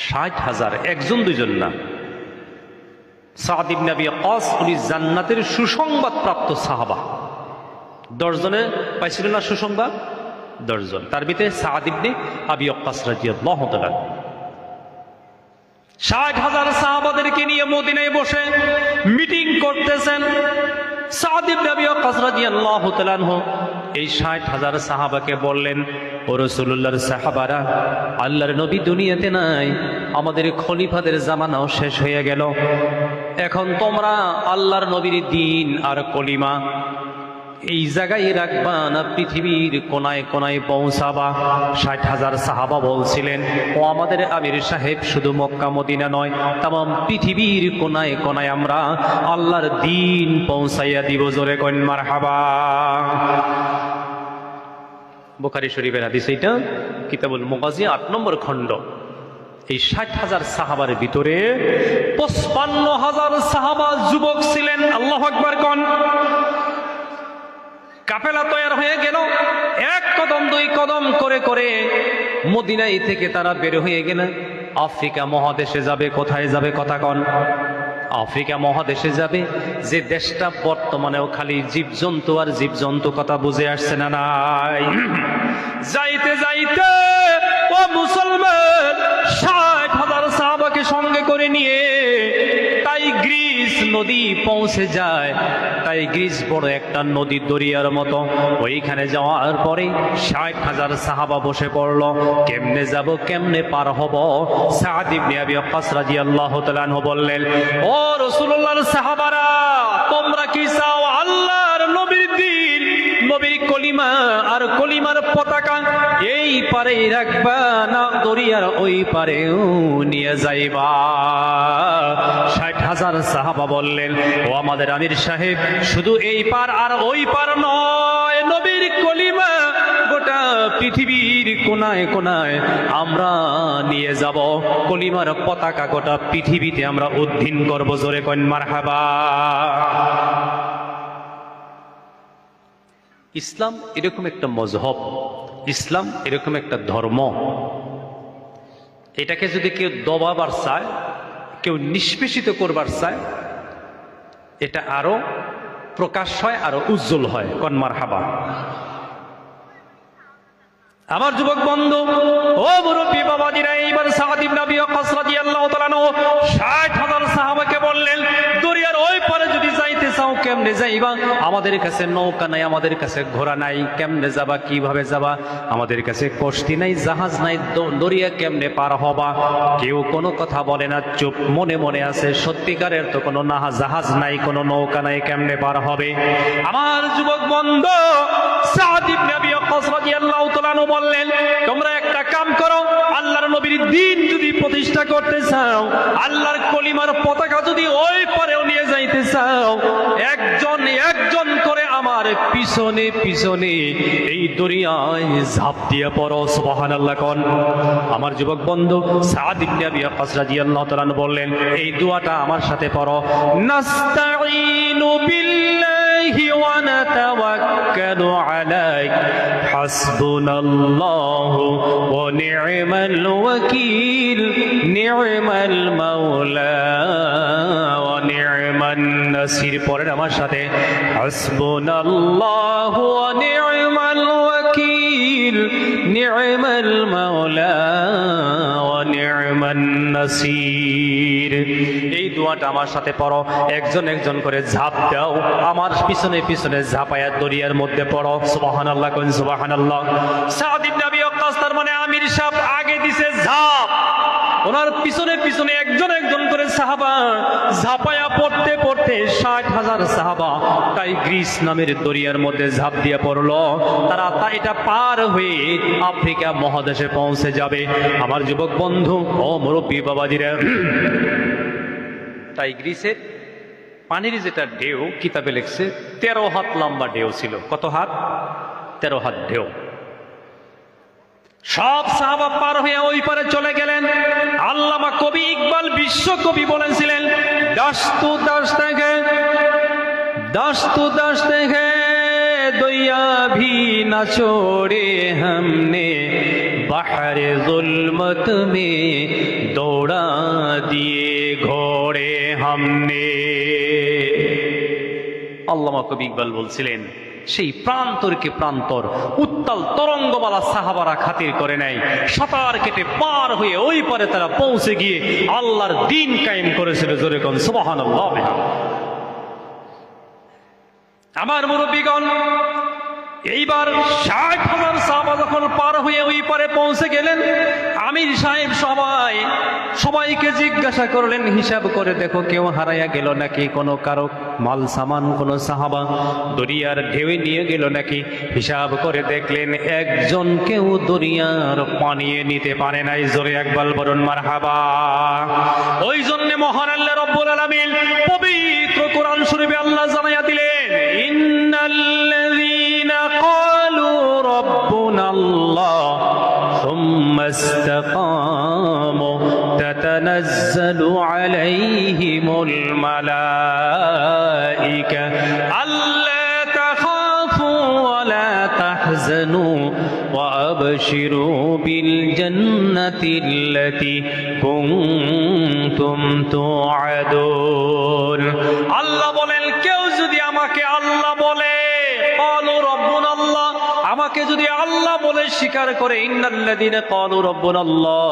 60,000, একজন দুইজন না। সাদ ইবনে আবি ওয়াক্কাস উনি জান্নাতের সুসংবাদ প্রাপ্ত সাহাবা। 10 জনে পাইছিল না সুসংবাদ? 10 জন। তার ভিতরে সাদ ইবনে আবি ওয়াক্কাস রাদিয়াল্লাহু তাআলা। 60,000 সাহাবাদেরকে নিয়ে মদিনায় বসে মিটিং করতেছেন। সাদ ইবনে আবি ওয়াক্কাস রাদিয়াল্লাহু তাআলা আনহু এই 60,000 সাহাবাকে বললেন, ও রাসূলুল্লাহর সাহাবারা, আল্লাহর নবী দুনিয়াতে নাই, আমাদের খলিফাদের জামানাও শেষ হয়ে গেল, এখন তোমরা আল্লাহর নবীর দ্বীন আর কলিমা এই জায়গায় রাখবা না পৃথিবীর কোনায় কোনায় পৌঁছাবা? 60,000 সাহাবা বলছিলেন, ও আমাদের আমির সাহেব, শুধু মক্কা মদিনা নয়, তামাম পৃথিবীর কোনায় কোনায় আমরা আল্লাহর দ্বীন পৌঁছাইয়া দিব। জোরে কন মারহাবা। বুখারী শরীফের হাদিস, এটা কিতাবুল মুগাজি 8 নম্বর খণ্ড। এই 60,000 সাহাবার ভিতরে 55,000 সাহাবা যুবক ছিলেন। আল্লাহু আকবার কোন। কাফেলা তৈরি হয়ে গেল, এক কদম দুই কদম করে করে মদিনায় থেকে তারা বের হয়ে গেল। আফ্রিকা মহাদেশে যাবে। কোথায় যাবে কথা কন? আফ্রিকা মহাদেশে যাবে, যে দেশটা বর্তমানেও খালি জীবজন্তু আর জীবজন্তু কথা বুঝে আসছে না নাই। যাইতে যাইতে ও মুসলমান 60,000 সাহাবাকে সঙ্গে করে নিয়ে টাইগ্রিস নদী পৌঁছে যায়। টাইগ্রিস বড় একটা নদী, দরিয়ার মতো। ওইখানে যাওয়ার পরে 60,000 সাহাবা বসে পড়লো, কেমনে যাব, কেমনে পার হব। সাদ ইবনে আবি ওয়াক্কাস রাদিয়াল্লাহু তাআলা আনহু বললেন, ও রাসূলুল্লাহর সাহাবারা, তোমরা কি চাও আল্লাহর নবীর দ্বীন, নবীর কলিমা আর কলিমার পতাকা এই পারে রাখবা, না দরিয়ার ওই পারেও নিয়ে যাইবা? 60,000 সাহাবা বললেন, ও আমাদের আমির সাহেব, শুধু এই পার আর ওই পার নয়, নবীর কলিমা গোটা পৃথিবীর কোনায় কোনায় আমরা নিয়ে যাব। কলিমার পতাকা গোটা পৃথিবীতে আমরা উদ্দিন করব। জোরে কন মারহাবা। ইসলাম এরকম একটা মজহব, ইসলাম এরকম একটা ধর্ম। এটাকে যদি কেউ দবাবার চায়, কেউ নিষ্পেষিত করবার চায়, এটা আরো প্রকাশ হয়, আরো উজ্জ্বল হয়। কোন মারহাবা। আমার যুবক বন্ধু, ও মুরব্বী বাবাজিরা, এইবার সাদ ইবনে আবি ওয়াক্কাস রাদিয়াল্লাহু তাআলা আনহু 60,000 সাহাবাকে বললেন, দরিয়ার ওই পারে যদি যাইতে চাও কেমনে যাইবা? আমাদের কাছে নৌকা নাই, আমাদের কাছে ঘোড়া নাই, কেমনে যাবা, কিভাবে যাবা? আমাদের কাছে কষ্টি নাই, জাহাজ নাই, দরিয়া কেমনে পার হবা? কেউ কোনো কথা বলে না, চুপ মনে মনে আছে। সত্যিকারের তো কোনো জাহাজ নাই, কোনো নৌকা নাই, কেমনে পার হবে? আমার যুবক বন্ধু, সাদ ইবনে আবি ওয়াক্কাস রাদিয়াল্লাহু তাআলা আনহু বললেন, তোমরা একটা কাম করো, আল্লাহর নবীর দ্বীন যদি প্রতিষ্ঠা করতে চাও, আল্লাহর কলিমার পতাকা যদি ওই পারেও নিয়ে যাইতে চাও, একজন একজন করে আমার পিছনে পিছনে এই দরিয়ায় ঝাঁপ দিয়ে পড়ো। সুবহানাল্লাহ কোন। আমার যুবক বন্ধু সাদ ইবনে আবি ওয়াক্কাস রাদিয়াল্লাহু তাআলা আনহু বললেন, এই দুআটা আমার সাথে পড়ো। নাস্তাঈনু বিল্লাহি ওয়া নাতাওয়াক্কালু আলাইহি হাসবুনাল্লাহু ওয়া নি'মাল ওয়াকিল নি'মাল মাওলা ওয়া নি'মান নাসির। পড়েন আমার সাথে, হাসবুনাল্লাহু ওয়া নি'মাল ওয়াকিল নি'মাল মাওলা ওয়া নি'মান নাসির। এই দোয়াটা আমার সাথে পড়ো, একজন একজন করে ঝাঁপ দাও, আমার পিছনে পিছনে ঝাঁপায়া দরিয়ার মধ্যে পড়ো। সুবহানাল্লাহ কোন। সুবহানাল্লাহ। সাদ ইবনে আবি ওয়াক্কাস, তার মানে আমির সাহেব আগে দিছে ঝাঁপ, ওনার পিছনে পিছনে একজন একজন করে সাহাবা ঝাঁপায়া পড়তে পড়তে 60,000 সাহাবা টাইগ্রিস নামের দরিয়ার মধ্যে ঝাঁপ দিয়ে পড়লো। তারা এটা পার হয়ে আফ্রিকা মহাদেশে পৌঁছে যাবে। আমার যুবক বন্ধু, ও মুরব্বী বাবাজিরা, টাইগ্রিসের পানির যেটা ঢেউ, কিতাবে লিখছে 13 হাত লম্বা ঢেউ ছিল। কত হাত? 13 হাত ঢেউ। সব সাহাবা পার হয়ে ওই পারে চলে গেলেন। আল্লামা কবি ইকবাল বিশ্ব কবি বলেছিলেন, দাস্তু দাস্তে হে দয়া ভি না ছোড়ে हमने বাহরে जुल्मत में दौड़ा दिए घोड़े हमने। আল্লামা কবি ইকবাল বলছিলেন, সেই প্রান্তরকে প্রান্তর উত্তাল তরঙ্গবালা সাহাবারা খাতির করে নাই, সাঁতার কেটে পার হয়ে ওই পারে তারা পৌঁছে গিয়ে আল্লাহর দ্বীন কায়েম করেছিল। জোরে কোন সুবহানাল্লাহ। আমার মুরব্বীগণ, এইবার 60,000 সাহাবা যখন পার হয়ে ওই পারে পৌঁছে গেলেন, আমির সাহেব সবাইকে জিজ্ঞাসা করলেন, হিসাব করে দেখো কেউ হারাইয়া গেল নাকি, কোনো কারো মাল সামান কোনো সাহাবা দরিয়ার ঢেউয়ে নিয়ে গেল নাকি। হিসাব করে দেখলেন একজন কেউ দরিয়ার পানিয়ে নিতে পারে নাই। জোরে একবার বলুন মারহাবা। ওই জন্য মহান আল্লাহ রব্বুল আলামিন পবিত্র কোরআন শরীফে আল্লাহ জানাইয়া দিলেন, ইন্নাল্লাযীনা ক্বালু রাব্বুনাল্লাহ সুম্মা ইসতাকামু তাতানাজ্জালু আলাইহিমুল মালাইকা আল্লা তাখাফু ওয়া লা তাহজানু ওয়া আবশিরু বিল জান্নাতিল্লাতী কুনতুম তুআদুন। আল্লাহ বলেন, কেউ যদি আমাকে আল্লাহ বলে, ক্বালু রাব্বুনাল্লাহ, আমাকে যদি আল্লাহ বলে স্বীকার করে, ইন্নাল্লাযীনা ক্বালু রাব্বুনাল্লাহ,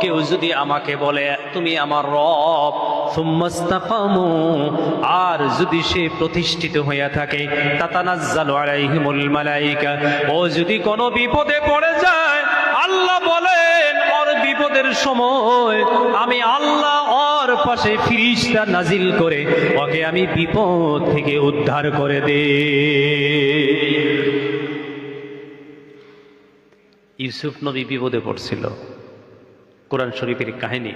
কেউ যদি আমাকে বলে তুমি আমার রব, সুম্মাস্তাকামু, আর যদি সে প্রতিষ্ঠিত হইয়া থাকে, তাতানাজ্জালু আলাইহিমুল মালাইকা, ও যদি কোনো বিপদে পড়ে যায়, আল্লাহ বলেন ওর বিপদের সময় আমি আল্লাহ ওর পাশে ফিরিস্তা নাজিল করে ওকে আমি বিপদ থেকে উদ্ধার করে দেই। ইউসুফ নবী বিপদে পড়ছিল, কোরআন শরীফের কাহিনী।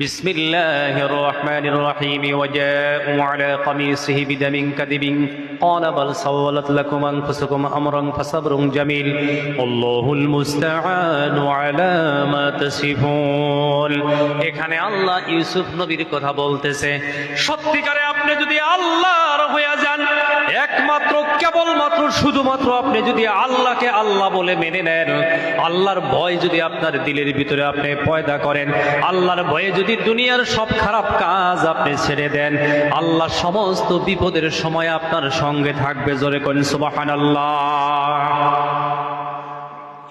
বিসমিল্লাহির রহমানির রহিম। ওয়াজাউ আলা কামিসিহি বিদামিন কাযিবিন ক্বালা বাল সাওয়ালাত লাকুম আনফুসুকুম আমরান ফাসাবরুন জামিল আল্লাহুল মুস্তাআনু আলা মা তাসিফুন। এখানে আল্লাহ ইউসুফ নবীর কথা বলতেছে। সত্যিকারে আপনি যদি আল্লাহর হয়ে যান, একমাত্র কেবলমাত্র শুধুমাত্র আপনি যদি আল্লাহকে আল্লাহ বলে মেনে নেন, আল্লাহর ভয় যদি আপনার দিলের ভিতরে আপনি পয়দা করেন, আল্লাহর ভয়ে যদি দুনিয়ার সব খারাপ কাজ আপনি ছেড়ে দেন, আল্লাহ সমস্ত বিপদের সময় আপনার সঙ্গে থাকবে। জোরে করেন সুবহানাল্লাহ।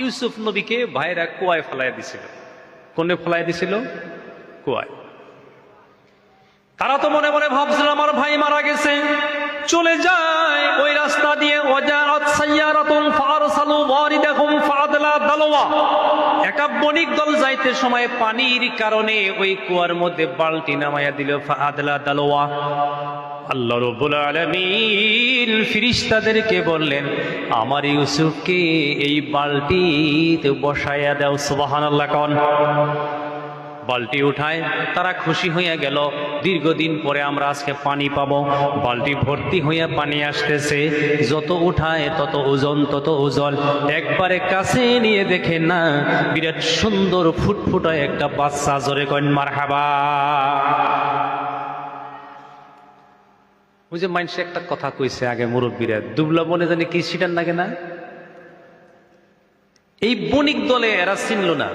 ইউসুফ নবীকে ভাইরা কুয়ায় ফেলাই দিছিল। কোনে ফেলাই দিছিল? কুয়ায়। তারা তো মনে মনে ভাবছিল আমার ভাই মারা গেছে, চলে যায় ওই রাস্তা দিয়ে। ওয়াজাআত সাইয়ারাতুন ফারসালু ওয়ারিদাহুম ফাআদলা দালওয়া। একটা বণিক দল যাইতে সময় পানির কারণে ওই কুয়ার মধ্যে বালতি নামায়া দিল। ফাআদলা দালওয়া। আল্লাহ রাব্বুল আলামিন ফেরেশতাদেরকে বললেন, আমার ইউসুফকে এই বালতিতে বসায়া দাও। সুবহানাল্লাহ কোন। বালতি উঠায়, তারা খুশি হইয়া গেল, দীর্ঘদিন পরে আমরা আজকে পানি পাবো। বালতি ভর্তি হইয়া পানি আসতেছে, যত উঠায় তত ওজন তত ওজন। একবারে কাছে নিয়ে দেখে না, বিরাট সুন্দর ফুটফুটা একটা বাচ্চা। জোরে কইন মারহাবা। ওই যে মানুষ একটা কথা কইছে আগে, মুরব্বীরা, দুবলা বলে জানি কি সিটার লাগে না। এই বণিক দলে এরা চিনল না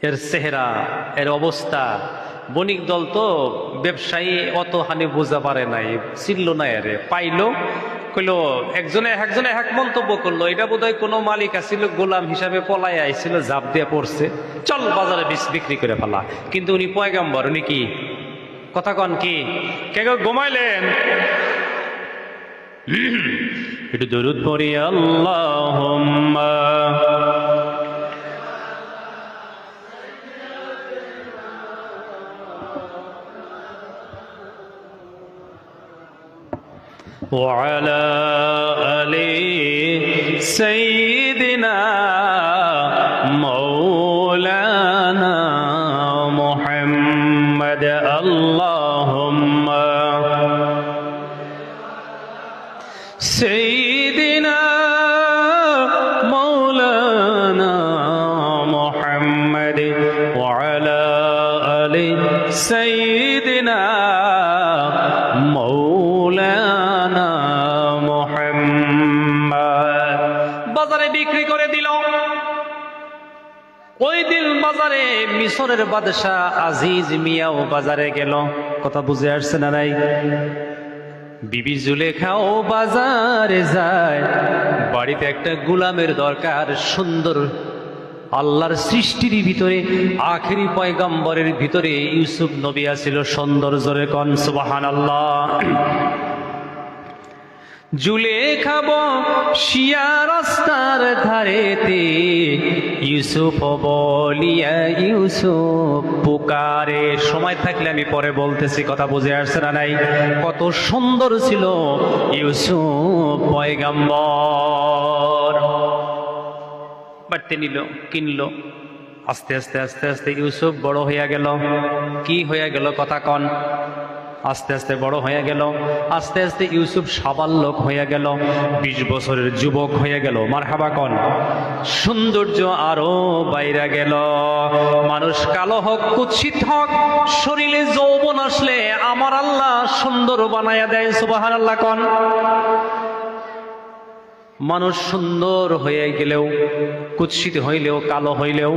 এর চেহারা, এর অবস্থা। বণিক দল তো ব্যবসায়ী, অত হানি বোঝা পারে নাই, চিনল না এরে। পাইলো, কইলো, একজনে এক মন্তব্য করলো, এটা বোধহয় কোনো মালিক আছিল, গোলাম হিসাবে পলাই আইছিল, জাপ দিয়ে পড়ছে, চল বাজারে বিক্রি করে ফেলা। কিন্তু উনি পয়গম্বর, উনি কি কথা কন কি? কে ঘুমাইলেন? একটু দরুদ পড়ি। আল্লাহুম্মা وعلى آل سيدنا مولانا محمد اللهم سيدنا مولانا محمد وعلى آل سيدنا مولانا محمد। বাজারে বিক্রি করে দিল। ওই দিন বাজারে মিশরের বাদশাহ আজিজ মিয়াও বাজারে গেল। কথা বুঝে আসছে না নাই? বিবি জুলেখাও বাজারে যায়, বাড়িতে একটা গোলামের দরকার। সুন্দর আল্লাহর সৃষ্টির ভিতরে, আখেরি পয়গম্বরের ভিতরে ইউসুফ নবী আছিল সুন্দর। জোরে কন সুবহানাল্লাহ। জুলেখা বসিয়া রাস্তার ধারেতে, ইউসুফ বলিয়া ইউসুফ পুকারে। সময় থাকলে আমি পরে বলতেছি, কথা বুঝে আসছে না নাই? কত সুন্দর ছিল ইউসুফ পয়গম্বর। বাড়তে নিল, কিনলো। আস্তে আস্তে আস্তে আস্তে ইউসুফ বড় হইয়া গেল। কি হইয়া গেল কথা কন? আস্তে আস্তে বড় হয়ে গেল, আস্তে আস্তে ইউসুফ সাবালক হয়ে গেল, 20 বছরের যুবক হয়ে গেল। মারহাবা কোন, সৌন্দর্য আরো বাইরে গেল। মানুষ কালো হোক, কুৎসিত হোক, শরীরে যৌবন আসলে আমার আল্লাহ সুন্দর বানায়া দেয়। সুবহানাল্লাহ কোন। মানুষ সুন্দর হয়ে গেলেও, কুৎসিত হইলেও, কালো হইলেও,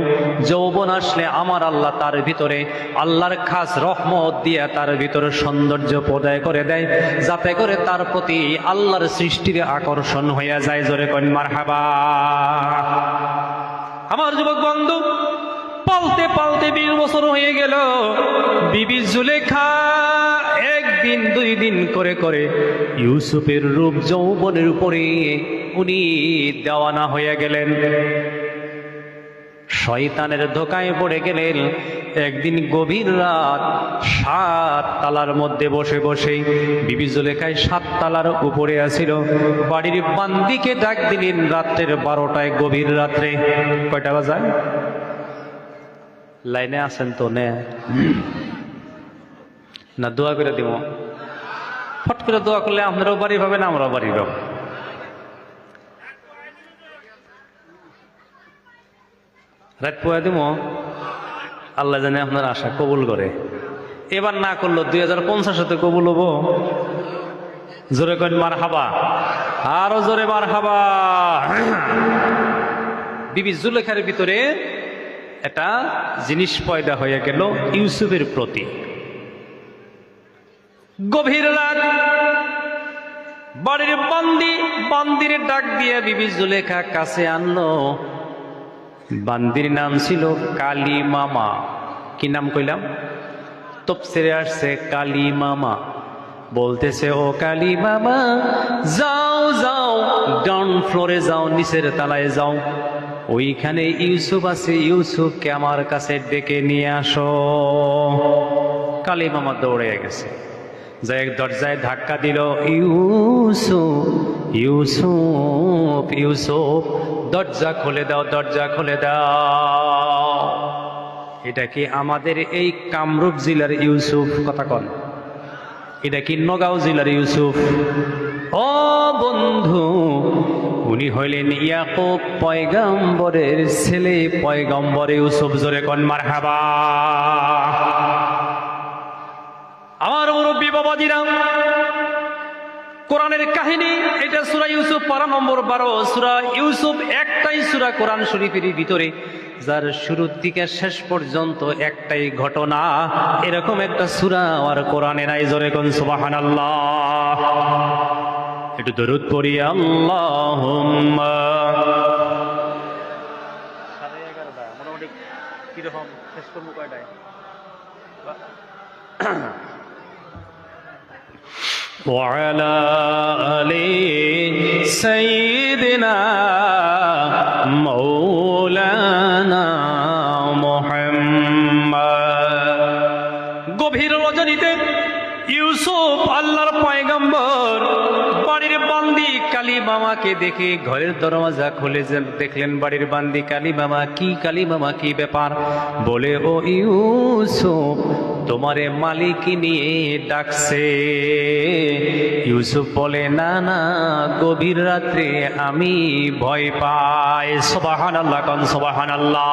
যৌবন আসলে আমার আল্লাহ তার ভিতরে আল্লাহর খাস রহমত দিয়ে তার ভিতরে সৌন্দর্য প্রদায় করে দেয়, যাতে করে তার প্রতি আল্লাহর সৃষ্টির আকর্ষণ হইয়া যায়। জোরে কন মারহাবা। আমার যুবক বন্ধু, পালতে পালতে 20 বছর হয়ে গেল। বিবি জুলেখা একদিন 2 দিন করে করে ইউসুফের রূপ যৌবনের উপরে উনি দেওয়ানা হয়ে গেলেন। শয়তানের ধোকায় পড়ে গেলেন। একদিন গভীর রাত 7 তালার মধ্যে বসে বসে বিবি জুলেখায় 7 তালার উপরে আসিল। বাড়ির বান্দিকে ডাক দিলেন রাত্রের 12টায়, গভীর রাত্রে। কয়টা বাজায়? লাইনে আছেন তো না দোয়া করে দিব? ফট করে দোয়া করলে আপনারাও বাড়ি পাবেন, আমরাও বাড়ি পাবো। রাত পোয়া দিব, আল্লাহ জানে আপনার আশা কবুল করে। এবার না করলো 2050-তে কবুল হবো। জোরে করেন মারহাবা, আরো জোরে মারহাবা। বিবি জুলেখার ভিতরে একটা জিনিস পয়দা হয়ে গেল ইউসুফের প্রতি। গভীর রাত, বাড়ির বান্দির ডাক দিয়ে বিবি জুলেখা কাছে আনলো। বান্দির নাম ছিল কালী মামা। কি নাম কইলাম? তফসিরে আসছে কালী মামা। বলতেছে, ও কালী মামা, যাও যাও, গ্রাউন্ড ফ্লোরে যাও, নিচের তলায় যাও, ওইখানে ইউসুফ আছে, ইউসুফকে আমার কাছে ডেকে নিয়ে আসো। কালী মামা দৌড়ে গেছে, যাই দরজায় ধাক্কা দিল, ইউসুফ ইউসুফ ইউসুফ, দরজা খুলে দাও, দরজা খুলে দাও। এটা কি আমাদের এই কামরূপ জেলার ইউসুফ? কথা কন। এটা কি নগাঁও জেলার ইউসুফ? ও বন্ধু, উনি হইলেন ইয়াকুব পয়গম্বরের ছেলে, পয়গম্বর ইউসুফ। জোরে কন মারহাবা। আমার মুরব্বী বাবাজিরা, কোরআনের কাহিনী এটা সূরা ইউসুফ পারা নম্বর 12। সূরা ইউসুফ একটাই সূরা কোরআন শরীফের ভিতরে, যার শুরুর থেকে শেষ পর্যন্ত একটাই ঘটনা। এরকম একটা সূরা আর কোরআনে নাই। জোরে কোন সুবহানাল্লাহ। একটু দরুদ পড়ি, আল্লাহুম্মা। মোটামুটি কিরকম শেষ করবো কয়টায়? وعلى آل سيدنا مولانا محمد। গভীর রজনীতে ইউসুফ আল্লাহর পয়গম্বর বাড়ির বান্দি কালী মামাকে দেখে ঘরের দরওয়াজা খুলে দেখলেন বাড়ির বান্দি কালী মামা। কি কালী মামা, কি ব্যাপার? বলে, ও ইউসুফ, তোমারে মালিক নিয়ে ডাকছে। ইউসুফ বলে, না না, গভীর রাত্রে আমি ভয় পাই। সুবহানাল্লাহ কোন সুবহানাল্লাহ।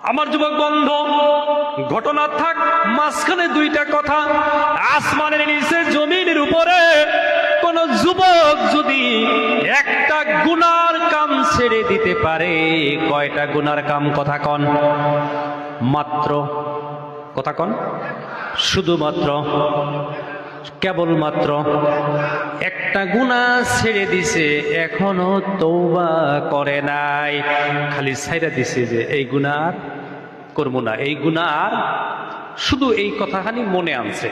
আমার যুবক বন্ধু, ঘটনা থাক মাঝখানে 2টা কথা। আসমানের নিচে জমিনের উপরে কোন যুবক যদি একটা গুনার কাম ছেড়ে দিতে পারে, কয়টা গুনার কাম? কথা কন। মাত্র, কথা কন, শুধুমাত্র, কেবলমাত্র একটা গুনাহ ছেড়ে দিছে, এখনো তওবা করে নাই। খালি ছাইরা দিছে যে এই গুনাহ করবো না, এই গুনাহ শুধু এই কথাখানি মনে আনছে।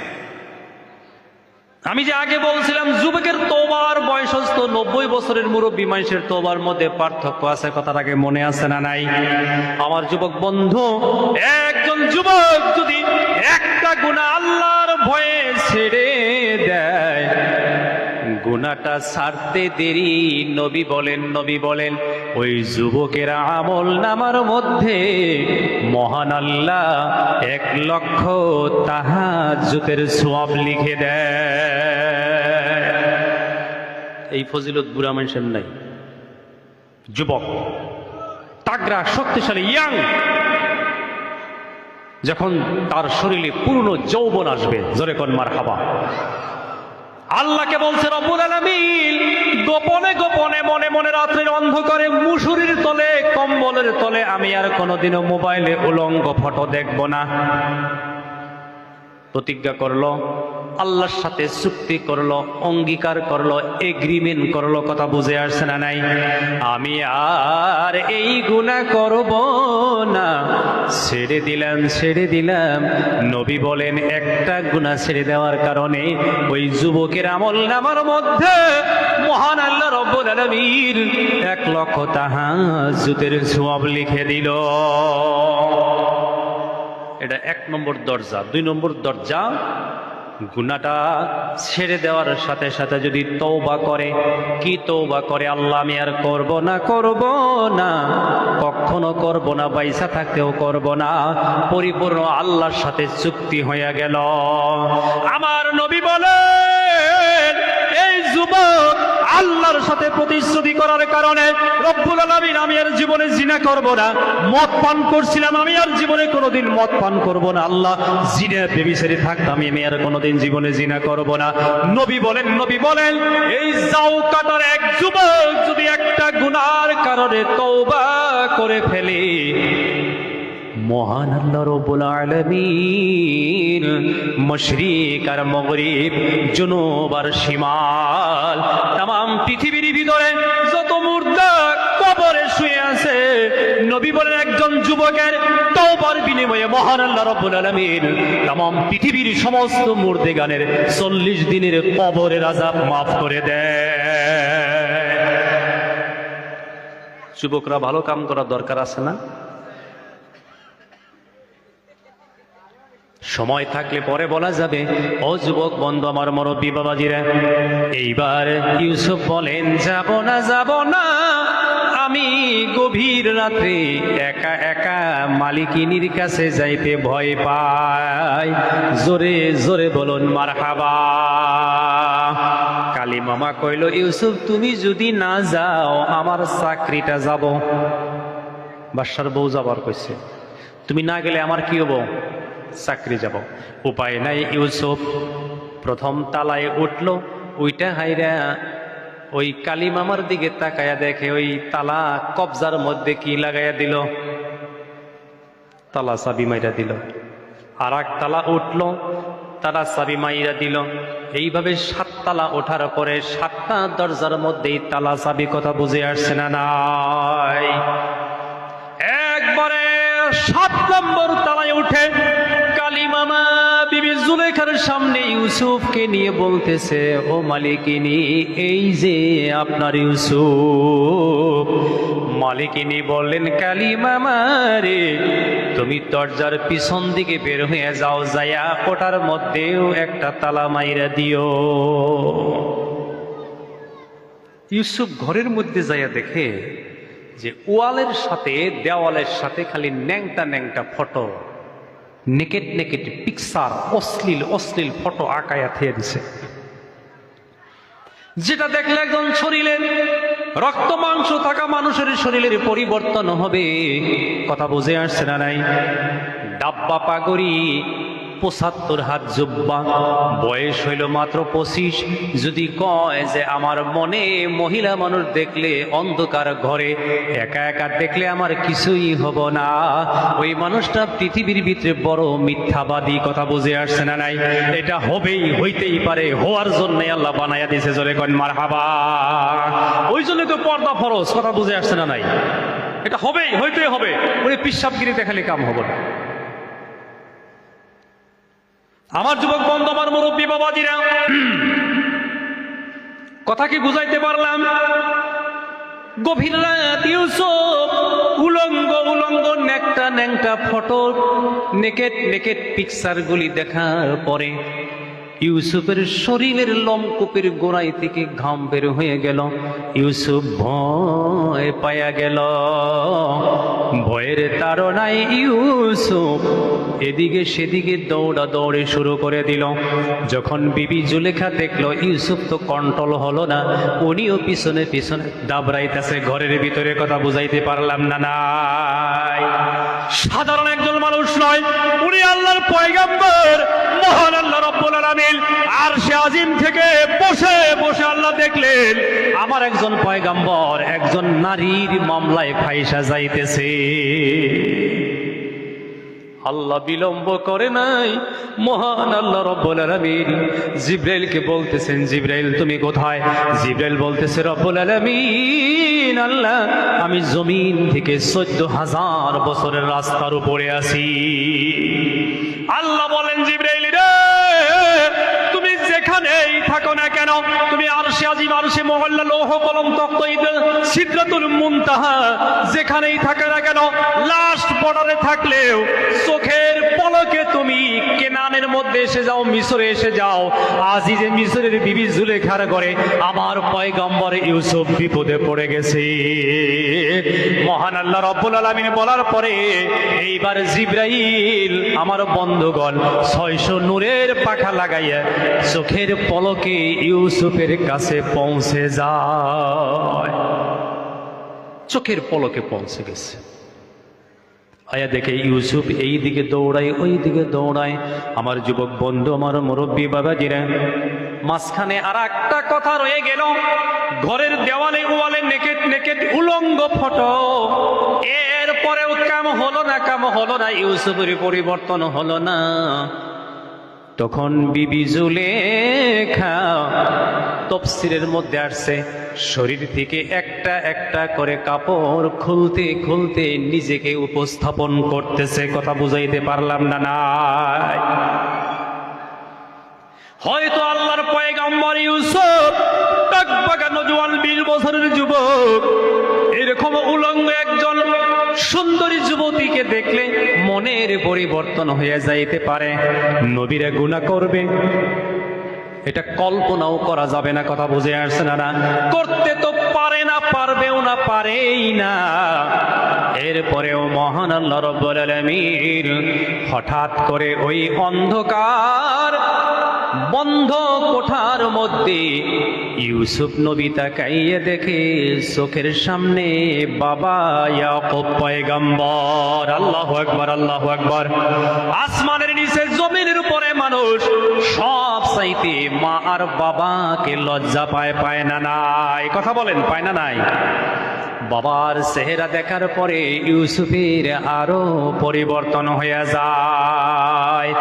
আমি যে আগে বলছিলাম যুবকের তওবার বয়স 90 বছরের মুরব্বী মানুষের তওবার মধ্যে পার্থক্য আছে, কথাটাকে মনে আছে না নাই? আমার যুবক বন্ধু, একজন যুবক যদি একটা গুনাহ আল্লাহর ভয়ে ছেড়ে দেয়, গুনাহ গুনাহটা ছাড়তে দেরি। নবী বলেন ওই যুবকেরা আমল নামার মধ্যে মহান আল্লাহ 1,00,000 তাহাজ্জুদের সওয়াব লিখে দেয়। এই ফজিলত বুড়া মানুষের নাই। যুবক তাগড়া শক্তিশালী ইয়াং, যখন তার শরীরে পূর্ণ যৌবন আসবে, জোরে কোন মারহাবা। আল্লাহকে বলছে রব্বুল আলামিন, গোপনে গোপনে মনে মনে রাত্রির অন্ধকারে মুসুরির তলে কম্বলের তলে আমি আর কোনোদিনও মোবাইলে উলঙ্গ ফটো দেখব না। প্রতিজ্ঞা করলো, আল্লাহর সাথে চুক্তি করলো, অঙ্গীকার করলো, এগ্রিমেন্ট করলো। কথা বুঝে আসছে না নাই? আমি আর এই গুনাহ করব না। ছেড়ে দিলাম। নবী বলেন একটা গুনাহ ছেড়ে দেওয়ার কারণে ওই যুবকের আমল নামার মধ্যে মহান আল্লাহ রব্বুল আলামিন 1,00,000 তাহাজ্জুদের সওয়াব লিখে দিল। এটা 1 নম্বর দরজা। 2 নম্বর দরজা, গুনাহটা ছেড়ে দেওয়ার সাথে সাথে যদি তওবা করে। কি তওবা করে? আল্লাহ আমি আর করব না, কখনো করব না, বাইসা থাকতেও করব না। পরিপূর্ণ আল্লাহর সাথে চুক্তি হয়ে গেল। আমার নবী বলেন, এই যুবক আল্লাহর সাথে প্রতিশ্রুতি করার কারণে রব্বুল আলামিন আমি আর জীবনে জিনা করব না। মদ পান করছিলাম, আমি আর জীবনে কোনোদিন মদ পান করব না। আল্লাহ, জিনা ব্যভিচারী থাকতাম, আমি আর কোনোদিন জীবনে জিনা করব না। নবী বলেন এই জাওকাটার এক যুবক যদি একটা গুনার কারণে তওবা করে ফেলে, মহান আল্লাহ রব্বুল আলামিন মশরিক আর মগরিব, জুনুব আর শিমাল, তাম পৃথিবীর ভিতরে যত মুর্দা কবরে শুয়ে আছে, নবী বলেন একজন যুবকের তওবার বিনিময়ে মহান আল্লাহ রব্বুল আলামিন তাম পৃথিবীর সমস্ত মুর্দেগানের 40 দিনের কবরের আযাব মাফ করে দেয়। যুবকরা ভালো কাম করা দরকার আছে না? সময় থাকলে পরে বলা যাবে। ও যুবক বন্ধু, আমার মুরব্বী বাবাজিরা, এইবার ইউসুফ বলেন যাব না, আমি গভীর রাতে একা একা মালিকিনীর কাছে যাইতে ভয় পাই। জোরে জোরে বলুন মারহাবা। কালী মামা কইল, ইউসুফ তুমি যদি না যাও আমার চাকরিটা যাব। বাদশার বউ যাবার কইছে, তুমি না গেলে আমার কি হবো? চাকরি যাব। উপায় নাই। ইউসুফ প্রথম তালায় উঠল, ওইটা হাইরা ওই কালী মামার দিকে তাকায়া দেখে ওই তালা কবজার মধ্যে কি লাগাইয়া দিল? তালা চাবি মাইরা দিল। আর এক তালা উঠল, তালা চাবি মাইরা দিল। এইভাবে 7 তালা ওঠার পরে 7টা দরজার মধ্যেই তালা চাবি। কথা বুঝে আসছে না নাই? একবারে 7 নম্বর তালায় উঠে কালী মামা বিবি জুলেখার সামনে ইউসুফকে নিয়ে বলতেছে, ও মালিকিনী, এই যে আপনার ইউসুফ। মালিকিনী বললেন, কালী মামা রে, তুমি দরজার পিছন দিকে বের হয়ে যাও, যায়া ওটার মধ্যেও একটা তালা মাইরা দিও। ইউসুফ ঘরের মধ্যে যাইয়া দেখে যে ওয়ালের সাথে দেওয়ালের সাথে খালি ন্যাংটা ফটো, নেকেট পিকচার, অশ্লীল ফটো আঁকায়া থিয়ে দিছে। যেটা দেখলে একজন শরীরের রক্ত মাংস থাকা মানুষের শরীরের পরিবর্তন হবে। কথা বুঝে আসছে না নাই? ডাব্বা পাগড়ি, 75 হাত জুব্বা, বয়স হইল মাত্র 25। যদি কয় যে আমার মনে মহিলা মানুষ দেখলে অন্ধকার ঘরে একা একা দেখলে আমার কিছুই হব না, ওই মানুষটা পৃথিবীর ভিতরে বড় মিথ্যাবাদী। কথা বুঝে আসছে না নাই? এটা হইতেই পারে, হওয়ার জন্য আল্লাহ বানাইয়া দিয়েছে। জোরে কন মারহাবা। ওই জন্য তো পর্দা ফরজ। কথা বুঝে আসছে না নাই? এটা হইতেই হবে। ওই পিশাবগিরি দেখালে কাম হবে না। আমার যুবক বন্ধু, আমার মুরব্বী বাবাজিরা, কথা কি বুঝাইতে পারলাম? গভীর রাত ইউসুফ উলঙ্গ ন্যাংটা ফটো, নেকেট পিকচার গুলি দেখার পরে ইউসুফের শরীরের লোমকূপের গোড়ায় থেকে ঘাম বের হয়ে গেল। ইউসুফ ভয় পায়া গেল। ভয়ের তাড়নায় ইউসুফ এদিকে সেদিকে দৌড়াদৌড়ি শুরু করে দিল। যখন বিবি জুলেখা দেখলো ইউসুফ তো কন্ট্রোল হলো না, উনিও পিছনে পিছনে দাবড়াইতেছে। ঘরের ভিতরে কথা বুঝাইতে পারলাম না। নাই সাধারণ একজন মানুষ নয়, উনি আল্লাহর পয়গম্বর, মহান আল্লাহ রাব্বুল আলামিন আরশে আজিম থেকে বসে বসে আল্লাহ দেখলেন আমার একজন পয়গম্বর একজন নারীর মামলায় ফাইসা যাইতেছে। আল্লাহ বিলম্ব করে নাই। মহান আল্লাহ রাব্বুল আলামিন জিবরাইলকে বলতেছেন, জিবরাইল তুমি কোথায়? জিবরাইল বলতেছে, রব্বুল আলামিন আল্লাহ আমি জমিন থেকে 14,000 বছরের রাস্তার উপরে আছি। আল্লাহ বলেন, জিবরাইল রে তুমি যেখানেই থাকো না কেন, তুমি আরশে আজিম, আরশে মুআল্লা, লৌহ কলম, তখ্ত, সিদরাতুল মুনতাহা যেখানেই থাকো না কেন, লাস্ট বর্ডারে থাকলেও চোখের পলকে তুমি কেনানের মধ্যে এসে যাও, মিশরে এসে যাও। আজই যে মিশরের বিবি জুলেখার ঘরে আমার পয়গম্বর ইউসুফ বিপদে পড়ে গেছে। মহান আল্লাহ রাব্বুল আলামিন বলার পরে এইবার জিবরাইল আমার বন্ধুগণ 600 নূরের পাখা লাগাইয়া চোখের পলকে ইউসুফের কাছে পৌঁছে যায়। চোখের পলকে পৌঁছে গেছে। আয়া দেখে ইউসুফ এই দিকে দৌড়ায়, ওই দিকে দৌড়ায়। আমার যুবক বন্ধু, আমার মুরব্বী বাবাজিরা, মাঝখানে আর একটা কথা রয়ে গেল। ঘরের দেওয়ালে ওয়ালে নেকেট নেকেট উলঙ্গ ফটো। এরপরেও কাম হলো না, কাম হলো না, ইউসুফের পরিবর্তন হলো না। তখন বিবি জুলেখা তাফসীরের মধ্যে আসছে শরীর থেকে একটা একটা করে কাপড় খুলতে খুলতে নিজেকে উপস্থাপন করতেছে। কথা বুঝাইতে পারলাম না। নাই হয়তো আল্লাহর পয়গম্বর ইউসুফ টকবকা নজওয়ান 20 বছরের যুবক এরকম উলঙ্গ একজন সুন্দরী যুবতীকে দেখলে মনের পরিবর্তন হয়ে যাইতে পারে। নবীরা গুনাহ করবে এটা কল্পনাও করা যাবে না। কথা বুঝে আসছে না? করতে তো পারে না, পারবেও না, পারেই না। এরপরেও মহান আল্লাহ রাব্বুল আলামিন হঠাৎ করে ওই অন্ধকার বন্ধ কোঠার মধ্যে ইউসুফ নবী তাকাইয়ে দেখে চোখের সামনে বাবা ইয়াকুব পয়গম্বর। আল্লাহু আকবার, আল্লাহু আকবার। আসমানের নিচে জমিনের উপরে মানুষ সব চাইতে মা আর বাবাকে লজ্জা পায়, পায় না নাই? কথা বলেন, পায় না নাই? বাবার চেহারা দেখার পরে ইউসুফের আরো পরিবর্তন হয়ে যায়।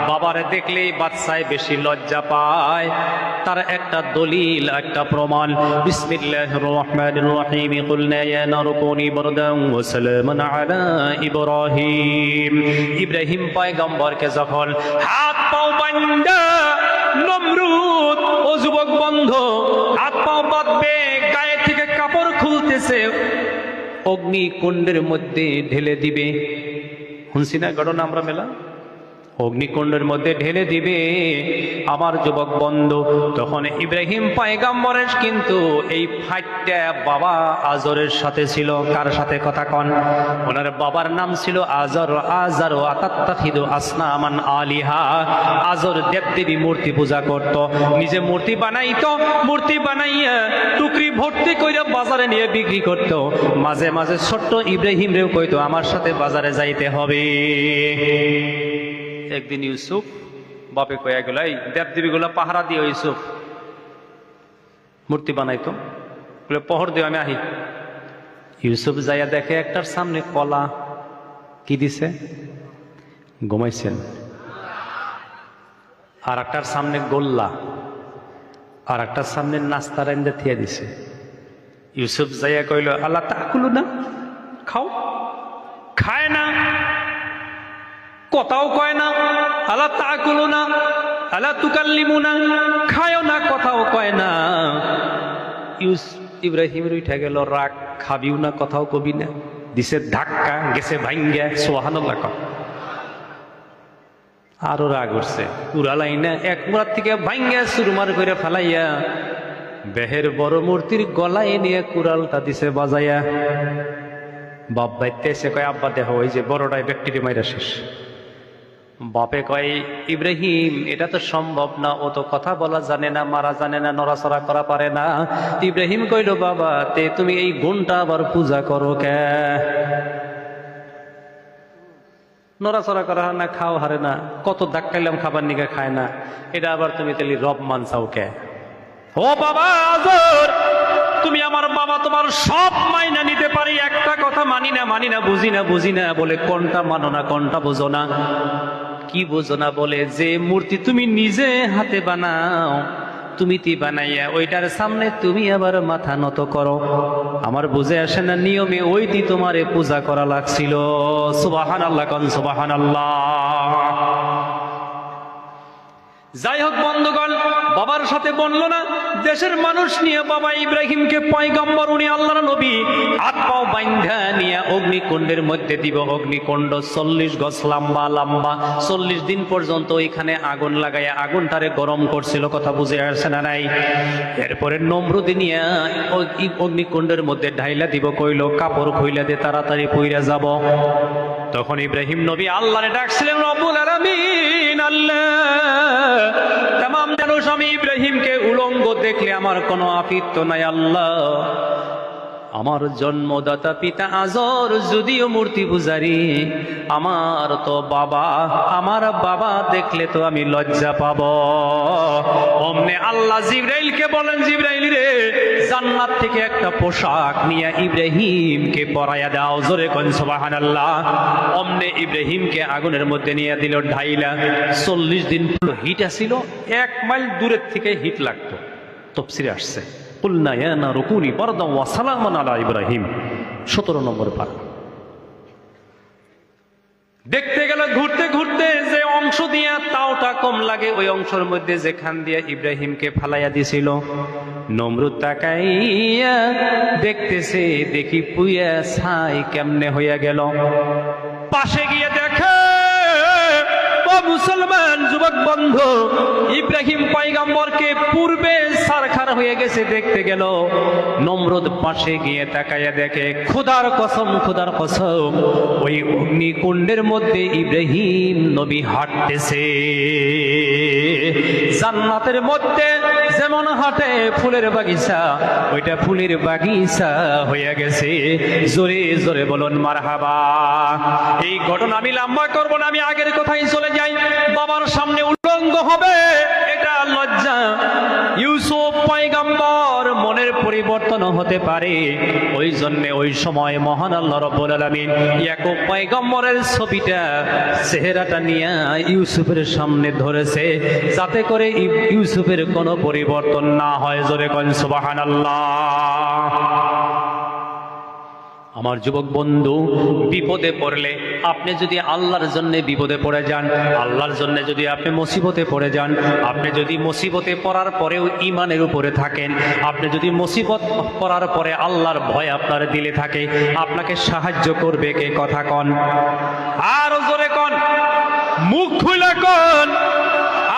বাবার দেখলেই বাচ্চায় বেশি লজ্জা পায়। তার একটা দলিল, একটা প্রমাণ। বিসমিল্লাহির রহমানির রহিম। কুলনা ইয়া নারু কুনি বারদান ওয়া সালামান আলা ইব্রাহিম। ইব্রাহিম পয়গম্বরকে যখন হাত পাও বান্ধা নমরুদ, ও যুবক বন্ধু, হাত পাও বাঁধবে, গায়ে থেকে কাপড় খুলতেছে, অগ্নিকুণ্ডের মধ্যে ঢেলে দিবে। শুনছি না ঘটনা আমরা মেলা? অগ্নিকুণ্ডের মধ্যে ঢেলে দিবে আমার যুবক বন্ধু। তখন ইব্রাহিম পয়গম্বরের কিন্তু এই ফাইটটা বাবা আজরের সাথে ছিল। কার সাথে? কথা কন। ওনার বাবার নাম ছিল আজর। আজর আতাত্তাখিদু আসনামান আলিহা। আজর দেবদেবী মূর্তি পূজা করত, নিজে মূর্তি বানাইতো। মূর্তি বানাইয়া টুকরি ভর্তি কইরা বাজারে নিয়ে বিক্রি করত। মাঝে মাঝে ছোট্ট ইব্রাহিম রেও কইতো আমার সাথে বাজারে যাইতে হবে। একদিন ইউসুফ বাপে কয়া গেল, এই দেবদেবীগুলা পাহারা দিও। ইউসুফ মূর্তি বানাইতো, বলে পহর দিও, আমি আহি। ইউসুফ যাইয়া দেখে একটার সামনে কলা। কি দিছে? ঘুমাইছেন। আর একটার সামনে গোল্লা, আর একটার সামনে নাস্তা রাইন্দা থিয়া দিছে। ইউসুফ যাইয়া কইল, আল্লাহ তাকুলু না, খাও। খায় না, কথাও কয় না। আলা তাকুলু না, আলা তুকাল্লিমু না, খায়ও না, কথাও কয় না। ইব্রাহিমের উঠে গেল রাগ, খাবিও না, কথাও কবি না। দিছে ধাক্কা, গেছে ভাঙ্গা। সুবহানাল্লাহ। আরো রাগ উঠছে, উড়ালাই না এক মুরাত থেকে ভাঙ্গা সুরমার করে ফেলাইয়া বেহের বড় মূর্তির গলায় নিয়ে কুড়ালটা দিছে বাজাইয়া। বাপ বাইতে এসে কয়, আব্বা দেহ ওই যে বড়টাই ব্যাকটেরিয়া মাইরা শেষ। বাপে কয়, ইব্রাহিম এটা তো সম্ভব না, ও তো কথা বলা জানে না, মারা জানে না, নড়াচড়া করা পারে না। ইব্রাহিম কইল, বাবা তে তুমি এই গুণটা আবার পূজা করো কে? নড়াচড়া করা হয় না, খাও হারে না, কত ধাক্কাইলাম খাবার নিকে খায় না, এটা আবার তুমি তাহলে রব মানছাও কে? ও বাবা আজর, তুমি আমার বাবা, তোমার সব মাইনা নিতে পারি, একটা কথা মানি না, মানি না, বুঝি না, বুঝি না। বলে কোনটা মানো না, কোনটা বোঝো না? কি বোঝো না? বলে যে মূর্তি তুমি নিজে হাতে বানাও, তুমি তি বানাইয়া ওইটার সামনে তুমি আবার মাথা নত করো, আমার বুঝে আসে না নিয়মে ওইটি তোমারে পূজা করা লাগছিল। সুবহানাল্লাহ, কোন সুবহানাল্লাহ। যাই হোক বন্ধুগণ, বাবার সাথে বললো না, দেশের মানুষ নিয়ে বাবা ইব্রাহিমকে পয়গম্বর, উনি আল্লাহর নবী, হাত পাও বাইন্ধা নিয়ে অগ্নিকুণ্ডের মধ্যে দিব। অগ্নিকুণ্ড 40 গজ লম্বা লম্বা, 40 দিন পর্যন্ত ওইখানে আগুন লাগাইয়া আগুনটারে গরম করছিল। কথা বুঝে আসছে না নাই? এরপরে নমরুদ নিয়ে অগ্নিকুণ্ডের মধ্যে ঢাইলা দিব, কইল কাপড় খুইলা দে, তাড়াতাড়ি পইরা যাব। তখন ইব্রাহিম নবী আল্লাহরে ডাকছিলেন, রব্বুল আলামিন, আল্লাহ তামাম মানুষ আমি ইব্রাহিমকে উলঙ্গ দেখলে আমার কোনো আপিত্য নাই। আল্লাহ, আমার জন্মদাতা পিতা আজর যদিও মূর্তি পূজারী, আমার তো বাবা, আমার বাবা দেখলে তো আমি লজ্জা পাব। অমনে আল্লাহ জিবরাইলকে বলেন, জিবরাইল রে, জান্নাত থেকে একটা পোশাক নিয়ে ইব্রাহিমকে পরাইয়া দাও। জোরে কোন সুবহানাল্লাহ। অমনে ইব্রাহিমকে আগুনের মধ্যে নিয়ে দিল ঢাইলা। 40 দিন হিট আসিল, 1 মাইল দূরের থেকে হিট লাগতো। তাফসীরে আসছে, কুলনা ইয়া নারু কুনি বারদান ওয়া সালামান আলা ইব্রাহিম, 17 নম্বর পারা। দেখতে গেল ঘুরতে ঘুরতে যে অংশ দিয়া তাওটা কম লাগে, ওই অংশের মধ্যে যেখান দিয়ে ইব্রাহিমকে ফালাইয়া দিছিল, নমরুদ তাকাইয়া দেখতেছে, দেখি পুইয়া ছাই কেমনে হইয়া গেল। পাশে গিয়ে দেখে, ও মুসলমান যুবক বন্ধু, ইব্রাহিম পয়গম্বরকে পূর্বে সারখার হয়ে গেছে। দেখতে গেল, নমরুদ পাশে গিয়ে তাকাইয়া দেখে, খোদার কসম, খোদার কসম, ওই অগ্নিকুণ্ডের মধ্যে ইব্রাহিম নবী হাঁটতেছে। জান্নাতের মধ্যে যেমন হাঁটে ফুলের বাগিচা, ওইটা ফুলের বাগিচা হয়ে গেছে। জোরে জোরে বলুন মারহাবা। এই ঘটনা আমি লম্বা করব না, আমি আগের কথাই চলে যাই। বাবার সামনে উলঙ্গ হবে, এটা লজ্জা। ইউসুফ পয়গম্বর, মনের পরিবর্তন হতে পারে, ওই জন্য ওই সময় মহান আল্লাহ রাব্বুল আলামিন ইয়াকুব পয়গম্বরের ছবিটা, চেহারাটা নিয়ে ইউসুফের সামনে ধরেছে, যাতে করে ইউসুফের কোনো পরিবর্তন না হয়। জোরে কোন সুবহানাল্লাহ। আমার যুবক বন্ধু, বিপদে পড়লে, আপনি যদি আল্লাহর জন্য বিপদে পড়ে যান, আল্লাহর জন্য যদি আপনি মুসিবতে পড়ে যান, আপনি যদি মুসিবতে পড়ার পরেও ঈমানের উপরে থাকেন, আপনি যদি মুসিবত পড়ার পরে আল্লাহর ভয় আপনার দিলে থাকে, আপনাকে সাহায্য করবে কে? কথা কন, আর জোরে কন, মুখ খুলে কন,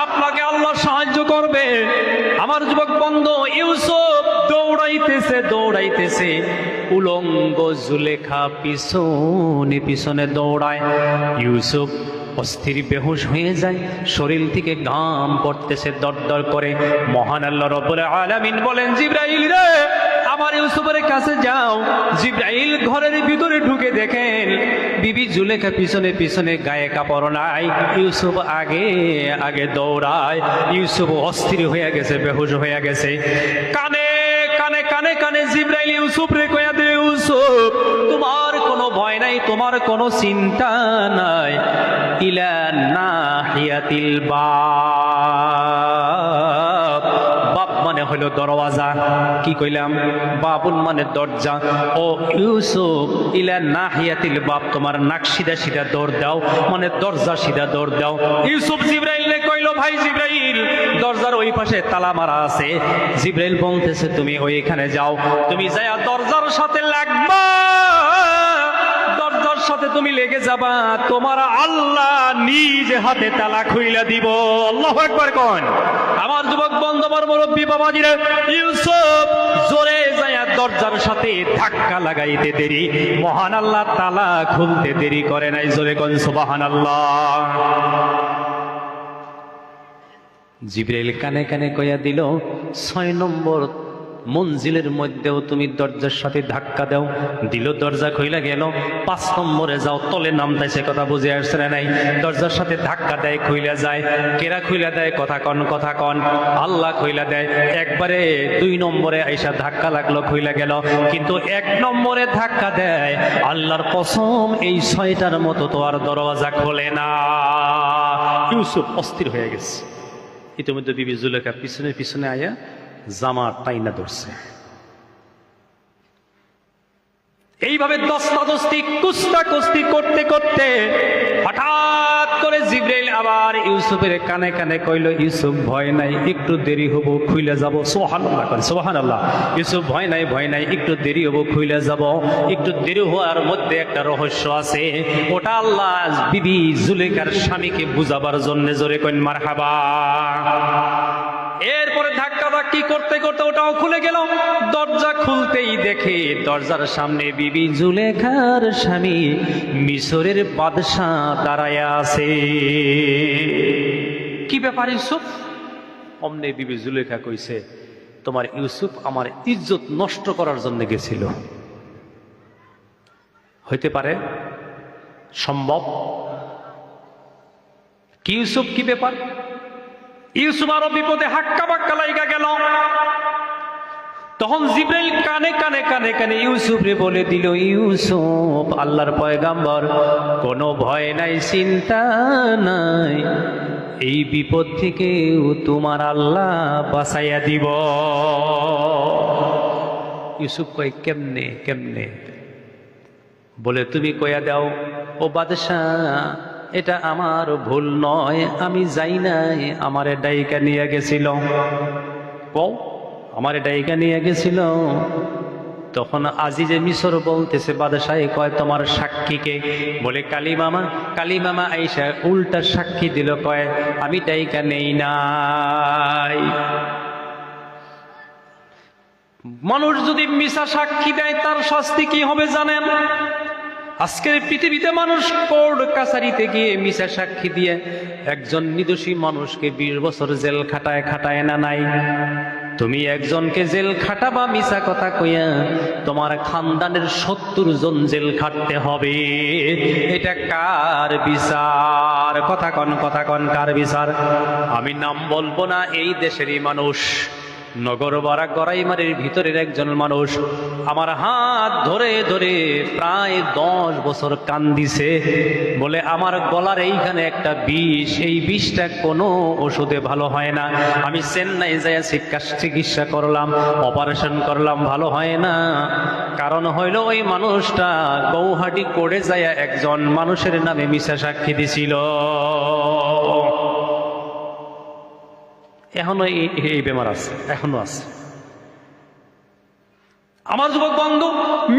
আপনাকে আল্লাহ সাহায্য করবে। আমার যুবক বন্ধু, ইউসুফ দৌড়াইতেছে দৌড়াইতেছে, উলঙ্গ জুলেখা পিছনে পিছনে দৌড়ায়। ইউসুফ অস্থির বেহুশ হয়ে যায়, শরীর থেকে ঘাম পড়তেছে দরদর করে। মহান আল্লাহ রাব্বুল আলামিন বলেন, জিবরাইল রে, আমার ইউসুফের কাছে যাও। জিবরাইল ঘরের ভিতরে ঢুকে দেখেন বিবি জুলেখা পিছনে পিছনে, গায়ে কাপড় নাই। ইউসুফ আগে আগে দৌড়ায়। ইউসুফ অস্থির হয়ে গেছে, বেহুশ হয়ে গেছে। কানে কানে কানে কানে জিবরাইল ইউসুফ রে কয়া দে, ইউসুফ তোমার কোনো ভয় নাই, তোমার কোনো চিন্তা নাই। ইলা নাহিয়াতিল বাব, বাব মানে হলো দরওয়াজা। কি কইলাম? বাবুল মানে দরজা। ও ইউসুফ, ইলা নাহিয়াতিল বাব, তোমার নাক সিধা সিধা দৌড় দাও, মানে দরজা সিধা দৌড় দাও। ইউসুফ জিবরাইল কইল, ভাই জিবরাইল, দরজার ওই পাশে তালা মারা আছে। জিবরাইল বলতেছে, তুমি ওইখানে যাও, তুমি যায়া দরজার সাথে লাগবা, দরজার সাথে তুমি লেগে যাবা, তোমার আল্লাহ নিজ হাতে তালা খুইলা দিব। আল্লাহু আকবার কোন। আমার যুবক বন্ধু, আমার মুরব্বী বাবাজিরা, ইউসুফ জোরে যায় দরজার সাথে ধাক্কা লাগাইতে দেরি, মহান আল্লাহ তালা খুলতে দেরি করে নাই। জোরে কোন সুবহানাল্লাহ। জিবরাইল কানে কানে কইয়া দিল, 6 নম্বর মঞ্জিলের মধ্যেও তুমি দরজার সাথে ধাক্কা দাও। দিল, দরজা খুইলা গেল। 5 নম্বরে যাও, তলে নামতাইছে, কথা বুঝে আসছে না নাই? দরজার সাথে ধাক্কা দেয়, খুইলা যায়। কেরা খুইলা দেয়? কথা কন, কথা কন। আল্লাহ খুইলা দেয়। একবারে 2 নম্বরে আইসা ধাক্কা লাগলো, খুইলা গেল। কিন্তু 1 নম্বরে ধাক্কা দেয়, আল্লাহর কসম এই 6টার মতো তো আর দরজা খোলে না। ইউসুফ অস্থির হয়ে গেছে। ইতিমধ্যে বিবি জুলেখা পিছনে পিছনে আয়া জামা টাইনা ধরছে। এইভাবে দস্তাদস্তি কুস্তাকুস্তি করতে করতে হঠাৎ করে জিবরাইল আবার ইউসুফের কানে কানে কইল, ইউসুফ ভয় নাই, একটু দেরি হব, খুইলা যাব। সুবহানাল্লাহ করেন, সুবহানাল্লাহ। ইউসুফ ভয় নাই, ভয় নাই, একটু দেরি হব, খুইলা যাব। একটু দেরি হওয়ার মধ্যে একটা রহস্য আছে, ওটা আল্লাহ বিবি জুলেখার স্বামীকে বুঝাবার জন্য। জোরে কইন মারহাবা। এরপরে ধাক্কা ধাক্কি করতে করতে ওটাও খুলে গেল। দরজা খুলতেই দেখে দরজার সামনে বিবি জুলেখার স্বামী মিশরের বাদশাহ দাঁড়ায়া আছে। কি ব্যাপার ইউসুফ? অমনে বিবি জুলেখা কইছে, তোমার ইউসুফ আমার ইজ্জত নষ্ট করার জন্য গেছিল। হইতে পারে? সম্ভব? কি ইউসুফ, কি ব্যাপার? ইউসুফ আরো বিপদে হাক্কা বাক্কা লাইগা গেল। তখন জিবরাইল কানে কানে কানে কানে ইউসুফরে বলে দিল, ইউসুফ, আল্লাহর পয়গাম্বর, কোনো ভয় নাই, চিন্তা নাই, এই বিপদ থেকেও তোমার আল্লাহ বাঁচাইয়া দিব। ইউসুফ কয়, কেমনে কেমনে? বলে, তুমি কইয়া দাও, ও বাদশাহ, এটা আমার ভুল নয়, আমি যাই নাই, আমারে ডাইকা নিয়ে গেছিল। কও, আমারে ডাইকা নিয়ে গেছিল। তখন আজিজে মিশর বলতেছে, বাদশাহ কয়, তোমার সাক্ষীকে? বলে, কালী মামা। কালী মামা আইসা উল্টা সাক্ষী দিল, কয়, আমি ডাইকা নেই নাই। মানুষ যদি মিশা সাক্ষী দেয়, তার শাস্তি কি হবে জানেন? আজকের পৃথিবীতে মানুষ কোর্ট কাছারিতে গিয়ে মিশা সাক্ষী দিয়ে একজন নির্দোষী মানুষকে 20 বছর জেল খাটায়, খাটায় না নাই? তুমি একজনকে জেল খাটাবা মিশা কথা কইয়া, তোমার খানদানের 70 জন জেল খাটতে হবে। এটা কার বিচার? কথা কন, কথা কন, কার বিচার? আমি নাম বলবো না, এই দেশেরই মানুষ, নগরপাড়া গড়াইমারির ভিতরের একজন মানুষ আমার হাত ধরে ধরে প্রায় 10 বছর কান্দিছে। বলে, আমার গলার এইখানে একটা বিষ, এই বিষটা কোনো ওষুধে ভালো হয় না। আমি চেন্নাই যাই চিকিৎসা করলাম, অপারেশন করলাম, ভালো হয় না। কারণ হইল, ওই মানুষটা গৌহাটি করে যায় একজন মানুষের নামে মিশা সাক্ষী দিছিল। এখনো এই বেমার আছে, এখনো আছে। আমার যুবক বন্ধু,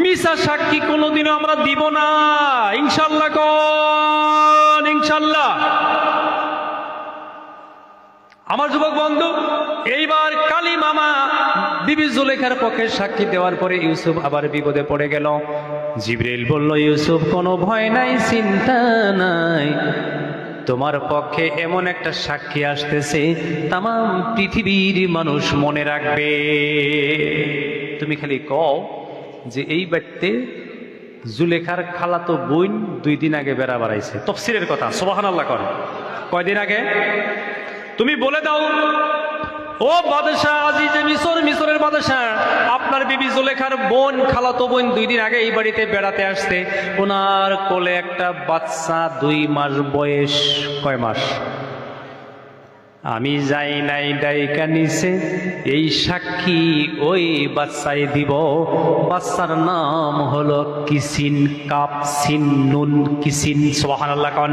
মিশা সাক্ষী কোনোদিনও আমরা দিব না, ইনশাল্লাহ কোন, ইনশাল্লাহ। আমার যুবক বন্ধু, এইবার কালী মামা বিবি জুলেখার পক্ষে সাক্ষী দেওয়ার পরে ইউসুফ আবার বিপদে পড়ে গেল। জিবরাইল বলল, ইউসুফ, কোনো ভয় নাই, চিন্তা নাই, তোমার পক্ষে এমন একটা সাক্ষী আসতেছে তাম পৃথিবীর মানুষ মনে রাখবে। তুমি খালি কও যে এই বাড়িতে জুলেখার খালাতো বোন 2 দিন আগে বেড়া বাড়াইছে। তাফসীরের কথা, সুবহানাল্লাহ কর। কয়দিন আগে? তুমি বলে দাও, ও বাদশাহ আজিজে মিশর, মিশরের বাদশাহ, আপনার বিবি জুলেখার বোন, খালাতো বোন 2 দিন আগে এই বাড়িতে বেড়াতে আসছে। ওনার কোলে একটা বাচ্চা 2 মাস বয়স। কয় মাস? আমি যাই নাই ডাইকা নিছে, এই সাক্ষী ওই বাচ্চাই দিব। বাচ্চার নাম হলো কিসিন, কাপ সিন নুন কিসিন। সুবহানাল্লাহ কোন।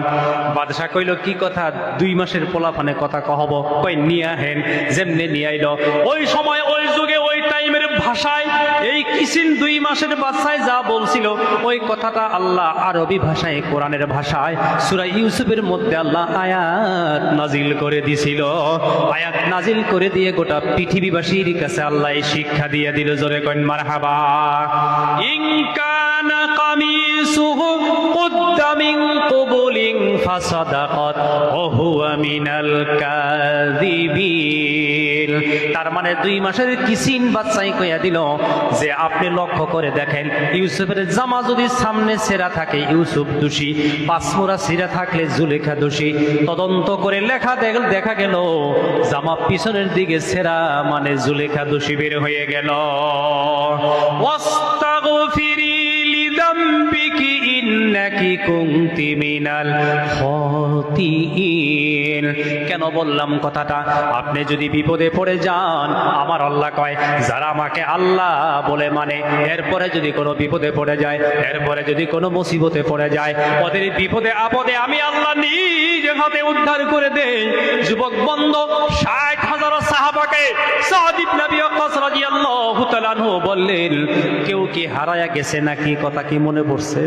বাদশা কইল কি কথা, 2 মাসের পোলাপানে কথা কহব। কই নিয়ে আহেন। যেমনে নিয়ে আইল, ওই সময় ওই যুগে ওই টাইমের ভাষায় এই কিসিন 2 মাসের বাচ্চায় যা বলছিল ওই কথাটা আল্লাহ আরবি ভাষায়, কোরআনের ভাষায় সূরা ইউসুফের মধ্যে আল্লাহ আয়াত নাজিল করে দিছিল। আয়াত নাজিল করে দিয়ে গোটা পৃথিবীবাসীর কাছে আল্লাহ শিক্ষা দিয়ে দিল। জোরে কইন মারহাবা। ইন কানা কামিসুহু কুদ্দা মিন কুবুলিন ফাসাদাকাত ওয়া হুয়া মিনাল কাযিবিন। তার মানে 2 মাসের কিসিন বাচ্চাই কইয়া দিল যে আপনি লক্ষ্য করে দেখেন, ইউসুফের জামা যদি সামনে ছেঁড়া থাকে ইউসুফ দোষী, পাঁচমোড়া ছিঁড়া থাকলে জুলেখা দোষী। তদন্ত করে দেখা গেল জামা পিছনের দিকে ছেঁড়া, মানে জুলেখা দোষী বের হয়ে গেল। ওয়াস্তাগফিরি লিযামবিকি ইন্নাকি কুনতি মিনাল খাতিইন। কেন বললাম কথাটা? আপনি যদি বিপদে পড়ে যান, আমার আল্লাহ কয় যারা আমাকে আল্লাহ বলে মানে, এরপরে যদি কোনো বিপদে পড়ে যায়, এরপরে যদি কোনো মুসিবতে পড়ে যায়, ওদের বিপদে আপদে আমি আল্লাহ নিজ হাতে উদ্ধার করে দেই। যুবক বন্ধ 60,000 সাহাবাকে সাদ ইবনে আবি ওয়াক্কাস রাদিয়াল্লাহু তাআলা আনহু বললেন, কেউ কি হারায়া গেছে নাকি? কথা কি মনে পড়ছে?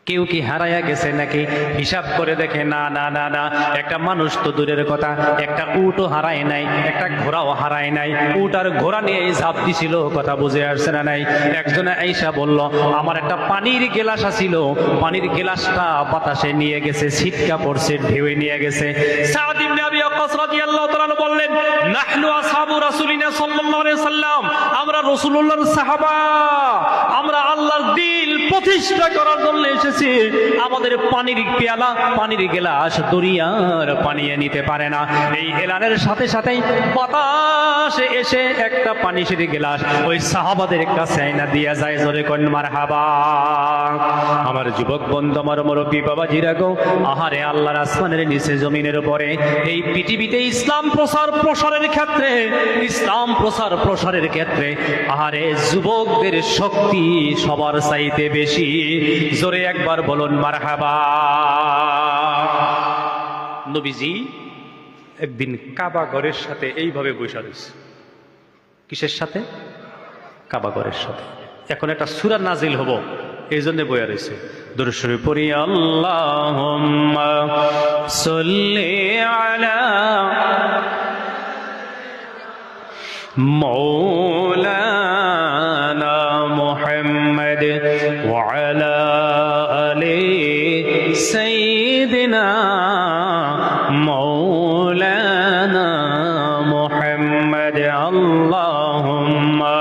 কেউ কি হারায়া গেছে নাকি? হিসাব করে দেখে না না না না, একটা মানুষ তো দূরের কথা, একটা উটও হারায় নাই, একটা ঘোড়াও হারায় নাই। উট আর ঘোড়া নিয়ে ঝাঁপ দিছিল। কথা বুঝে আসছে না? নাই। একজনে আইসা বলল, আমার একটা পানির গেলাস আছিল, পানির গেলাসটা বাতাসে নিয়ে গেছে, ছিটকা পড়ছে, ঢেউয়ে নিয়ে গেছে। সাদ ইবনে আবি ওয়াক্কাস রাদিয়াল্লাহু তাআলা বললেন, নাহনু আসহাবু রাসূলিনা সাল্লাল্লাহু আলাইহি সাল্লাম, আমরা রাসূলুল্লাহর সাহাবা, আমরা আল্লাহর দ্বীন প্রতিষ্ঠা করার জন্য এসেছি। আমাদের পানির পেয়ালা, পানির গেলাস দরিয়ার পানি নিতে পারে না। এই এলানের সাথে সাথেই বাতাস এসে একটা পানির গেলাস ওই সাহাবাদের কাছে আইনা দিয়া যায়। জোরে কোন মারহাবা। আমার যুবক বন্ধু, আমার মুরব্বী বাবাজিরা গো, আহারে আল্লাহর আসমানের নিচে জমিনের উপরে এই পৃথিবীতে ইসলাম প্রসারের ক্ষেত্রে, ইসলাম প্রসারের ক্ষেত্রে আহারে যুবকদের শক্তি সবার চাইতে বেশি। জোরে একবার বলুন মারহাবা। নবীজি একদিন কাবা ঘরের সাথে এইভাবে বসে রয়েছে। কিসের সাথে? কাবা ঘরের সাথে। এখন একটা সূরা নাজিল হবো, এই জন্য বইয়া রয়েছে। দুরূদ শরীফ পড়ি, আল্লাহুম্মা সাল্লি আলা মাওলানা মুহাম্মদ ওয়া আলা আলি সাইয়্যিদিনা মাওলানা মুহাম্মদ। আল্লাহুম্মা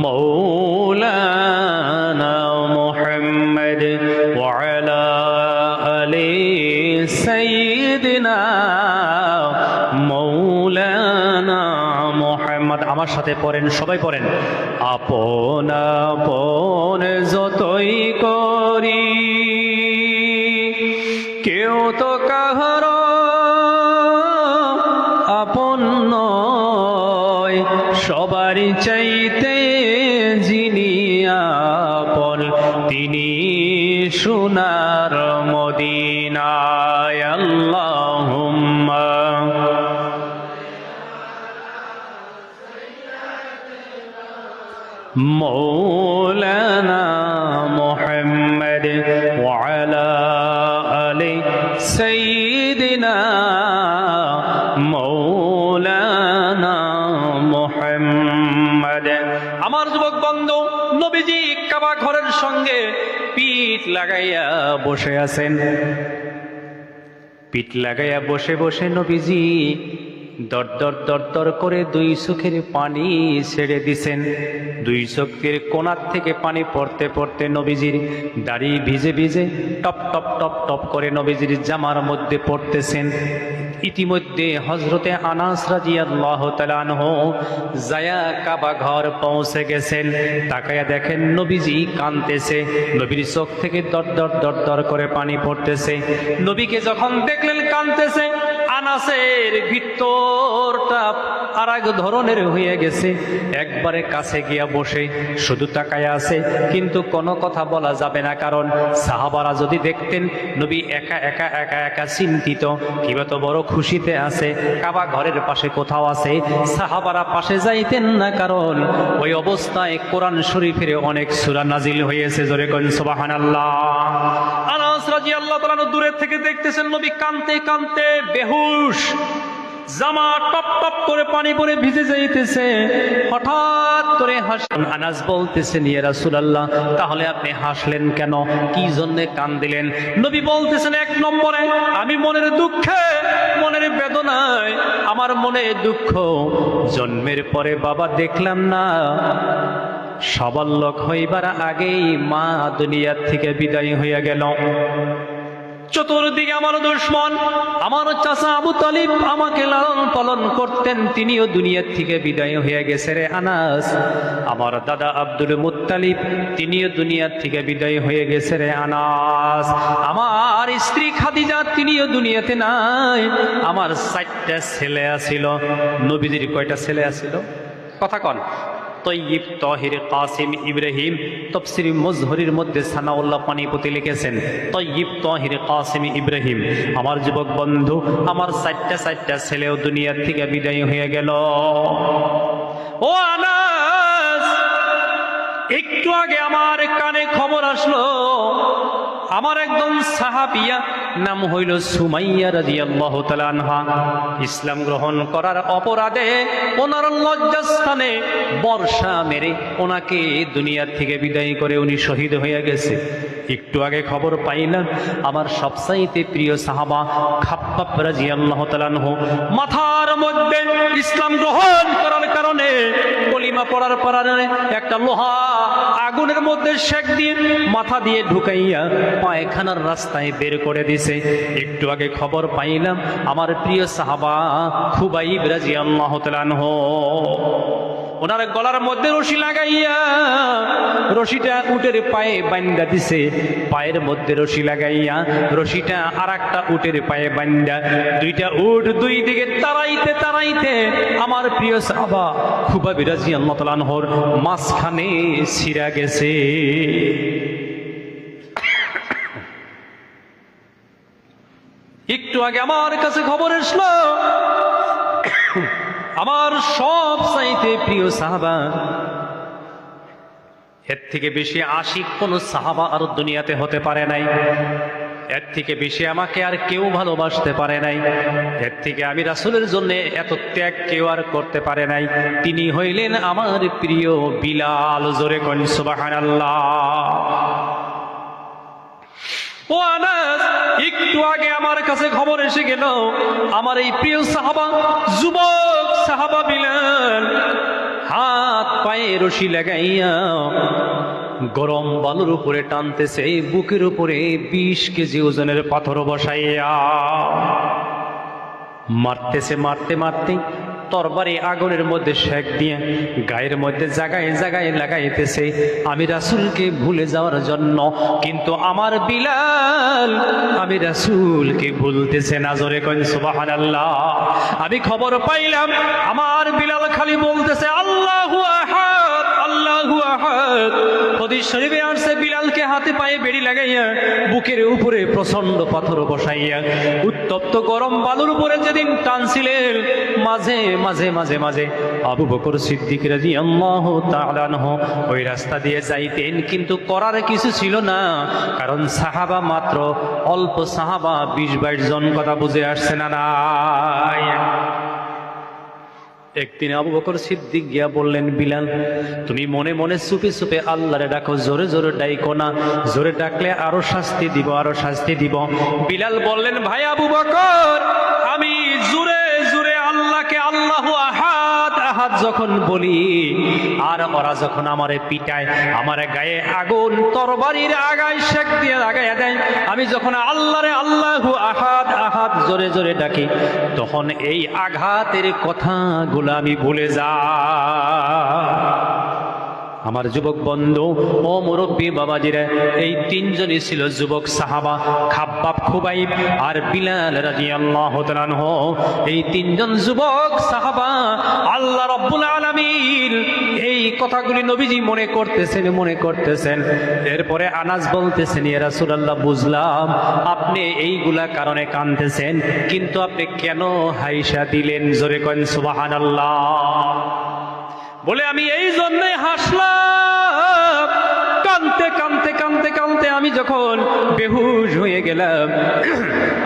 মাওলানা মুহাম্মদ ওয়া আলা আলি সাইয়্যিদিনা মাওলানা মুহাম্মদ। আমার সাথে পড়েন, সবাই পড়েন। আপন আপন যতই করি কেউ তো কাহার আপন নয়, সবারই চাইতে যিনি আপন তিনি সোনার মদিনায়। আল্লাহুম্মা মাওলানা মুহাম্মদ ওয়া আলা আলি সাইয়্যিদিনা মাওলানা মুহাম্মদ। আমার যুবক বন্ধু, নবীজি কাবা ঘরের সঙ্গে পিঠ লাগাইয়া বসে আছেন। পিঠ লাগাইয়া বসে বসে নবীজি দর দর দর দর করে 2 চোখের পানি ছেড়ে দিছেন। 2 চোখের কোণার থেকে পানি পড়তে পড়তে নবীজির দাড়ি ভিজে ভিজে টপ টপ টপ টপ করে নবীজির জামার মধ্যে পড়তেছেন। ইতিমধ্যে হযরতে আনাস রাদিয়াল্লাহু তাআলা আনহু যায়া কাবা ঘর পৌঁছে গেছেন। তাকায়া দেখেন নবীজি কাঁদতেছে, নবীর চোখ থেকে দর দর দর দর করে পানি পড়তেছে। নবীকে যখন দেখলেন কাঁদতেছে, আনাসের ভিতরটা আর এক ধরনের হয়ে গেছে। একবারে কাছে গিয়া বসে শুধু তাকায়া আছে, কিন্তু কোনো কথা বলা যাবে না, কারণ সাহাবারা যদি দেখতেন নবী একা একা একা একা চিন্তিত, কিবা তো বড় খুশিতে আছে, কাবা ঘরের পাশে কোথাও আছে, সাহাবারা পাশে যাইতেন না, কারণ ওই অবস্থায় কোরআন শরীফের অনেক সূরা নাজিল হয়েছে। জোরে কোন সুবহানাল্লাহ। আনাস রাদিয়াল্লাহু তাআলা দূরে থেকে দেখতেছেন নবী কাঁদতে কাঁদতে বেহুশ, জামা টপ টপ করে পানি পড়ে ভিজে যাইতেছে। হঠাৎ করে হাসলেন। আনাস বলতেছেন, ইয়া রাসূলুল্লাহ, তাহলে আপনি হাসলেন কেন? কি জন্য কাঁদিলেন? নবী বলতেছেন, এক নম্বরে আমি মনের দুঃখে, মনের বেদনায়, আমার মনে দুঃখ, জন্মের পরে বাবা দেখলাম না, সবল হইবার আগেই মা দুনিয়ার থেকে বিদায় হইয়া গেল। চতুর্দিকে আমার দুশমন, আমার চাচা আবু তালিব আমাকে লালন পালন করতেন, তিনিও দুনিয়ার থেকে বিদায় হয়ে গেছে রে আনাস। আমার দাদা আব্দুল মুত্তালিব, তিনিও দুনিয়ার থেকে বিদায় হয়ে গেছে রে আনাস। আমার স্ত্রী খাদিজা, তিনিও দুনিয়াতে নাই। আমার 4টা ছেলে আছিল। নবীজির কয়টা ছেলে আছিল? কথা কন। তৈয়ব, তাহির, কাসিম, ইব্রাহিম। তাফসীর মুজহরির মধ্যে সানাউল্লাহ পানিপতি লিখেছেন তৈয়ব, তাহির, কাসিম, ইব্রাহিম। আমার যুবক বন্ধু, আমার 4টা ছেলেও দুনিয়ার থেকে বিদায় হয়ে গেল। ও আনাস, একটু আগে আমার কানে খবর আসলো, আমার একজন সাহাবিয়া, নাম হইল সুমাইয়া রাদিয়াল্লাহু তাআলা আনহা, ইসলাম গ্রহণ করার অপরাধে ওনার লজ্জাস্থানে বর্ষা মেরে ওনাকে দুনিয়ার থেকে বিদায় করে উনি শহীদ হয়ে গেছে। একটু আগে খবর পাইলাম আমার সবচাইতে প্রিয় সাহাবা খাব্বাব রাদিয়াল্লাহু তাআলা আনহু মাথার মধ্যে ইসলাম গ্রহণ করার কারণে, কলিমা পড়ার কারণে একটা লোহা আগুনের মধ্যে শেক দিয়ে মাথা দিয়ে ঢুকাইয়া পায়খানার রাস্তায় বের করে দিছে। একটু আগে খবর পাইলাম আমার প্রিয় সাহাবা খুবাইব রাদিয়াল্লাহু তাআলা আনহু ওনার গলার মধ্যে রশি লাগাইয়া, রশিটা উটের পায়ে বান্ধা দিছে, পায়ের মধ্যে রশি লাগাইয়া রশিটা আর একটা উটের পায়ে বান্ধা, দুইটা উট দুই দিকে তাড়াইতে তাড়াইতে আমার প্রিয় সাহাবা খুবাইব রাদিয়াল্লাহু তাআলা আনহুর মাঝখানে ছিঁড়া গেছে। একটু আগে আমার কাছে খবর আসলো আমার সব চাইতে প্রিয় সাহাবা, এর থেকে বেশি আশিক কোন সাহাবা আর দুনিয়াতে হতে পারে নাই, এর থেকে বেশি আমাকে আর কেউ ভালোবাসতে পারে নাই, এর থেকে আমি রাসূলের জন্য এত ত্যাগ কেউ আর করতে পারে নাই। তিনি হইলেন আমার প্রিয় বিলাল। জোরে কোন সুবহানাল্লাহ। ও আনাস, একটু আগে আমার কাছে খবর এসে গেল আমার এই প্রিয় সাহাবা, যুবক সাহাবা বিলাল হাত পায়ে রশি লাগাইয়া গরম বালুর উপরে টানতেছে, বুকের উপরে 20 কেজি ওজনের পাথর বসাইয়া মারতেছে। মারতে মারতে তরবারি আগুনের মধ্যে শেক দিয়ে গায়ের মধ্যে জায়গায় জায়গায় লাগাইতেছে আমি রাসূলকে ভুলে যাওয়ার জন্য, কিন্তু আমার বিলাল আমি রাসূলকে ভুলতেছে না। জোরে কইন সুবহানাল্লাহ। আমি খবর পাইলাম আমার বিলাল খালি বলতেছে আল্লাহু আহাদ, আল্লাহু আহাদ। হাদিস শরীফে আসছে বিলালকে হাতে পায়ে বেড়ি লাগাইয়া বুকের উপরে প্রচন্ড পাথর বসাইয়া উত্তপ্ত গরম বালুর উপরে যেদিন টানছিলেন, মাঝে মাঝে মাঝে মাঝে আবু বকর সিদ্দিক রাদিয়াল্লাহু তাআলা আনহু ওই রাস্তা দিয়ে যাইতেন, কিন্তু করার কিছু ছিল না, কারণ সাহাবা মাত্র অল্প সাহাবা, 20-22 জন। কথা বুঝে আসছে না নাই? একদিন আবু বকর সিদ্দিক গিয়া বললেন, বিলাল তুমি মনে মনে চুপে চুপে আল্লাহরে ডাকো, জোরে জোরে ডাইকো না, জোরে ডাকলে আরো শাস্তি দিব, আরো শাস্তি দিব। বিলাল বললেন, ভাই আবু বকর, আমি জোরে জোরে আল্লাহকে আল্লাহু আহাদ আহাদ যখন বলি আর ওরা যখন আমারে পিটায়, আমার গায়ে আগুন তরবারির আগায় শেক দিয়ে লাগাইয়া দেয়, আমি যখন আল্লাহরে আল্লাহু আহাদ আহাদ জোরে জোরে ডাকি, তখন এই আঘাতের কথাগুলো আমি ভুলে যাই। আমার যুবক বন্ধু ও মুরব্বী বাবাজিরা, এই তিনজনই ছিল যুবক সাহাবা, খাব্বাব, খুবাইব আর বিলাল রাদিয়াল্লাহু তাআলা আনহু। এই তিনজন যুবক সাহাবা আল্লাহ রাব্বুল আলামিন এই কথাগুলি নবীজি মনে করতেছেন। এরপরে আনাস বলতেছেন, ইয়া রাসূলুল্লাহ, বুঝলাম আপনি এইগুলা কারণে কাঁদতেছেন, কিন্তু আপনি কেন হাইসা দিলেন? জোরে করেন সুবহানাল্লাহ। বলে আমি এই জন্যই হাসলাম, কানতে কানতে কানতে কানতে আমি যখন বেহুশ হয়ে গেলাম,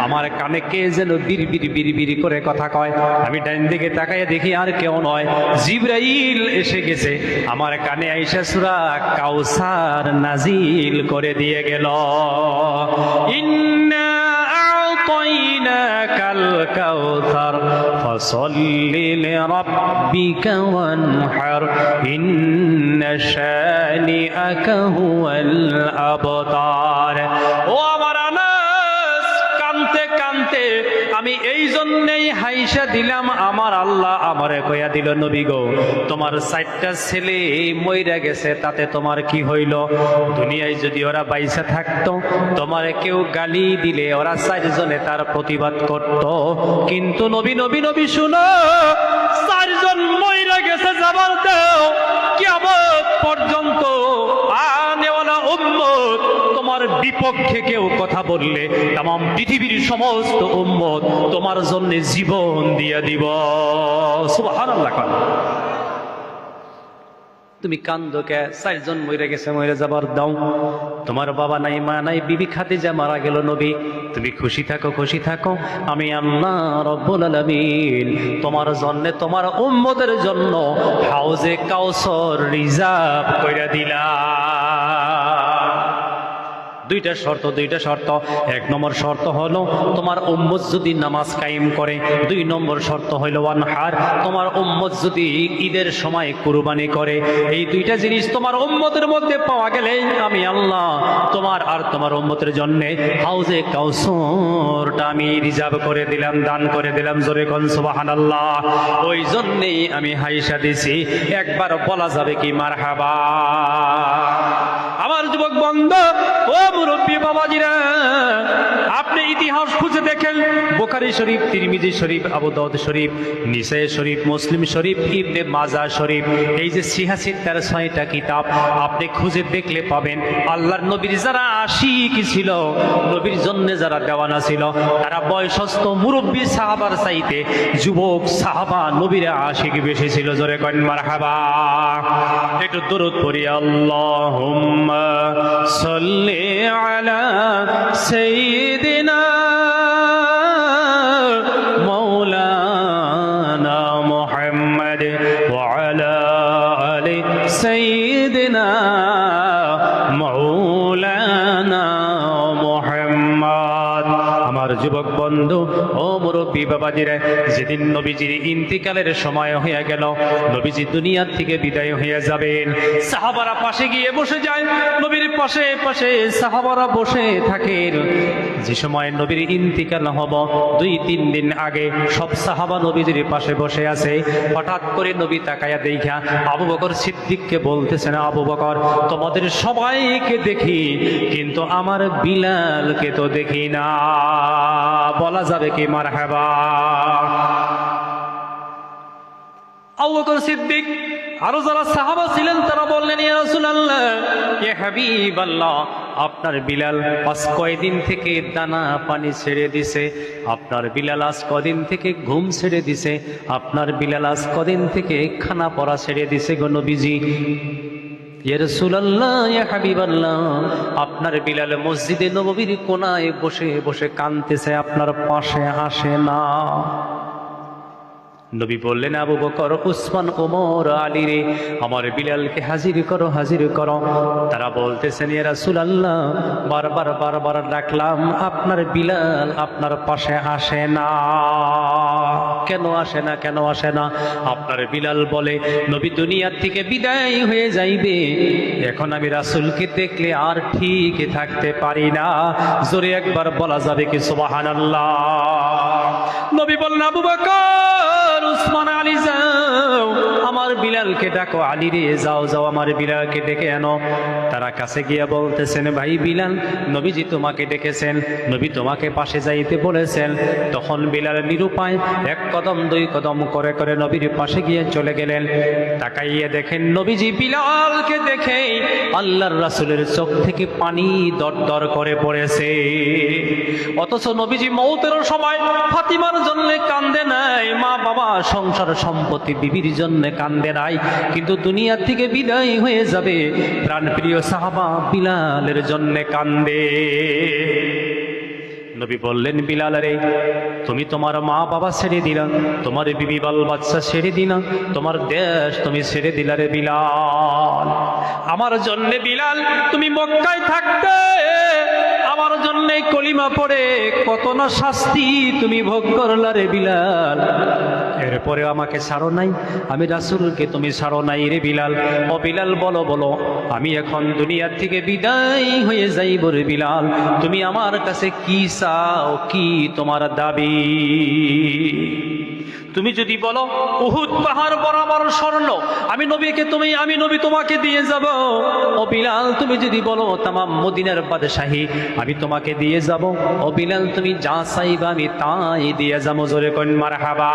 আমার কানে কে যেন বিড়বিড় বিড়বিড় করে কথা কয়। আমি ডাইন দিকে তাকাইয়া দেখি আর কেউ নয়, জিবরাইল এসে গেছে, আমার কানে আইসা সূরা কাউসার নাজিল করে দিয়ে গেল। ইন্না আ'তাইনাকাল কাউসার ফাসাল্লি লিরাব্বিকা ওয়ানহার ইন্না শানিআকা হুয়াল আবতার। ও আমার আনাস, কানতে কানতে আমি এই জন্যই হাইসা দিলাম, আমার আল্লাহ আমারে কইয়া দিল, নবী গো, তোমার 4টা ছেলে মইরা গেছে, তাতে তোমার কি হইল? দুনিয়ায় যদি ওরা বাইসা থাকতো, তোমারে কেউ গালি দিলে ওরা 4 জনে তার প্রতিবাদ করত, কিন্তু নবী নবী নবী শুনো, 4 জন মইরা গেছে, যাবার দাও, কিয়ামত পর্যন্ত আনেওয়ালা উম্মত তোমার বিপক্ষে কেউ কথা বললে তামাম পৃথিবীর সমস্ত উম্মত তোমার জন্য জীবন দিয়ে দিব। সুবহানাল্লাহ। তুমি কান্দো কে? 4 জন মরে গেছে, মরে যাবার দাও। তোমার বাবা নাই, মা নাই, বিবি খাদিজা মারা গেল, নবী তুমি খুশি থাকো, আমি আল্লাহ রব্বুল আলামিন তোমার জন্য, তোমার উম্মতের জন্য হাউজে কাউসার রিজার্ভ কইরা দিলাম। দুইটা শর্ত। 1 নম্বর শর্ত হলো তোমার উম্মত যদি নামাজ কায়েম করে। 2 নম্বর শর্ত হলো ওয়ানহার, তোমার উম্মত যদি ঈদের সময় কুরবানি করে। এই 2টা জিনিস তোমার উম্মতের মধ্যে পাওয়া গেলে আমি আল্লাহ তোমার আর তোমার উম্মতের জন্য হাউজে কাউসারটা আমি রিজার্ভ করে দিলাম, দান করে দিলাম। জোরে কোন সুবহানাল্লাহ। ওই জন্যই আমি হাইসা দিছি, একবার বলা যাবে কি মারহাবা। আমার যুবক বন্ধু ও মুরব্বী বাবাজিরা, আপনি ইতিহাস খুঁজে দেখেন, বুখারী শরীফ, তিরমিজি শরীফ, আবু দাউদ শরীফ, নিসাই শরীফ, মুসলিম শরীফ, ইবনে মাজাহ শরীফ, এই যে সিহাসিত্তার 6টা কিতাব আপনি খুঁজে দেখলে পাবেন, আল্লাহর নবীর যারা আশিক ছিল, নবীর জন্য যারা দেওয়ানা ছিল, তারা বয়সস্থ মুরব্বী সাহাবার চাইতে যুবক সাহাবা নবীর আশিক বেশি ছিল। জোরে করেন মারহাবা। একটু দরুদ পড়ি, আল্লাহুম্মা সাল্লি আলা সাইয়্যিদিনা মাওলানা মুহাম্মদ ওয়া আলা আলি সাইয়্যিদিনা মাওলানা মুহাম্মদ। আমার যুবক বন্ধু ও মুরব্বী বাবাজিরা, যেদিন নবীজির ইন্তিকালের সময় হয়ে গেল, নবীজি দুনিয়া থেকে বিদায় হয়ে যাবেন, সাহাবারা পাশে গিয়ে বসে যায়, নবীর পাশে পাশে সাহাবারা বসে থাকেন। যে সময় নবীর ইন্তিকাল হব 2-3 দিন আগে সব সাহাবা নবীজির পাশে বসে আছে। হঠাৎ করে নবী তাকায়া দেখা আবু বকর সিদ্দিককে বলতেছেন, আবু বকর, তোমাদের সবাইকে দেখি, কিন্তু আমার বিলালকে তো দেখি না। বলা যাবে কি মারহাবা। আবু বকর সিদ্দিক আরো যারা সাহাবা ছিলেন তারা বললেন, ইয়া রাসূলুল্লাহ, ইয়া হাবিবাল্লাহ, আপনার বিলাল আজ কয়দিন থেকে দানা পানি ছেড়ে দিছে, আপনার বিলাল আজ কদিন থেকে ঘুম ছেড়ে দিছে, আপনার বিলাল আজ কদিন থেকে খানা পড়া ছেড়ে দিছে গো নবীজি। ইয়া রাসূলুল্লাহ, ইয়া হাবিবাল্লাহ, আপনার বিলাল মসজিদে নববীর কোনায় বসে বসে কাঁদতেছে, আপনার পাশে আসে না। নবী বললেন, আবু বকর, উসমান, ওমর, আলী রে, আমার বিলালকে হাজির করো। তারা বলতেছেন, ইয়া রাসূলুল্লাহ, বারবার ডাকলাম, আপনার বিলাল আপনার পাশে আসে না। কেন আসে না, কেন আসে না? আপনার বিলাল বলে, নবী দুনিয়ার থেকে বিদায় হয়ে যাইবে, এখন আমি রাসূলকে দেখলে আর ঠিক থাকতে পারি না। জোরে একবার বলা যাবে কি সুবহানাল্লাহ? নবী বললেন, আবু বকর, উসমান, আলী, যাও আমার বিলালকে ডাকো। আলী রে, যাও যাও আমার বিলালকে ডেকে আনো। তারা কাছে গিয়ে বলতেছেন, ভাই বিলাল, নবীজি তোমাকে ডেকেছেন, নবী তোমাকে পাশে যাইতে বলেছেন। তখন বিলাল নিরুপায় এক কদম দুই কদম করে করে নবীর পাশে গিয়ে চলে গেলেন। তাকাইয়ে দেখেন নবীজি বিলালকে দেখে আল্লাহর রাসূলের চোখ থেকে পানি দরদর করে পড়েছে। অথচ নবীজি মৌতের সময় ফাতিমার জন্য কান্দে নাই, মা বাবা সংসার সম্পত্তি বিবির জন্য কান্দে নাই, কিন্তু দুনিয়া থেকে বিদায় হয়ে যাবে প্রাণপ্রিয় সাহাবা বিলালের জন্য কান্দে। নবী বললেন, বিলাল রে, তুমি তোমার মা বাবা ছেড়ে দিলা, তোমার বিবি বাল বাচ্চা ছেড়ে দিলা, তোমার দেশ তুমি ছেড়ে দিলা রে বিলাল। আমার জন্য বিলাল তুমি মক্কায় থাকতে, আমার জন্য কলিমা পড়ে কত না শাস্তি তুমি ভোগ করলা রে বিলাল। এরপরে আমাকে ছাড়ো নাই, আমি রাসূলকে তুমি ছাড়ো নাই রে বিলাল। ও বিলাল, বলো বলো, আমি এখন দুনিয়ার থেকে বিদায় হয়ে যাইব রে বিলাল, তুমি আমার কাছে কি চাও, কি তোমার দাবি? তুমি যদি বলো উহুদ পাহাড় বরাবর স্বর্ণ, আমি নবী তোমাকে দিয়ে যাব। ও বিলাল, তুমি যদি বলো তামাম মদিনার বাদশাহী, আমি তোমাকে দিয়ে যাব। ও বিলাল, তুমি যা চাইবা আমি তাই দিয়ে যাবো। জোরে কোন মারহাবা।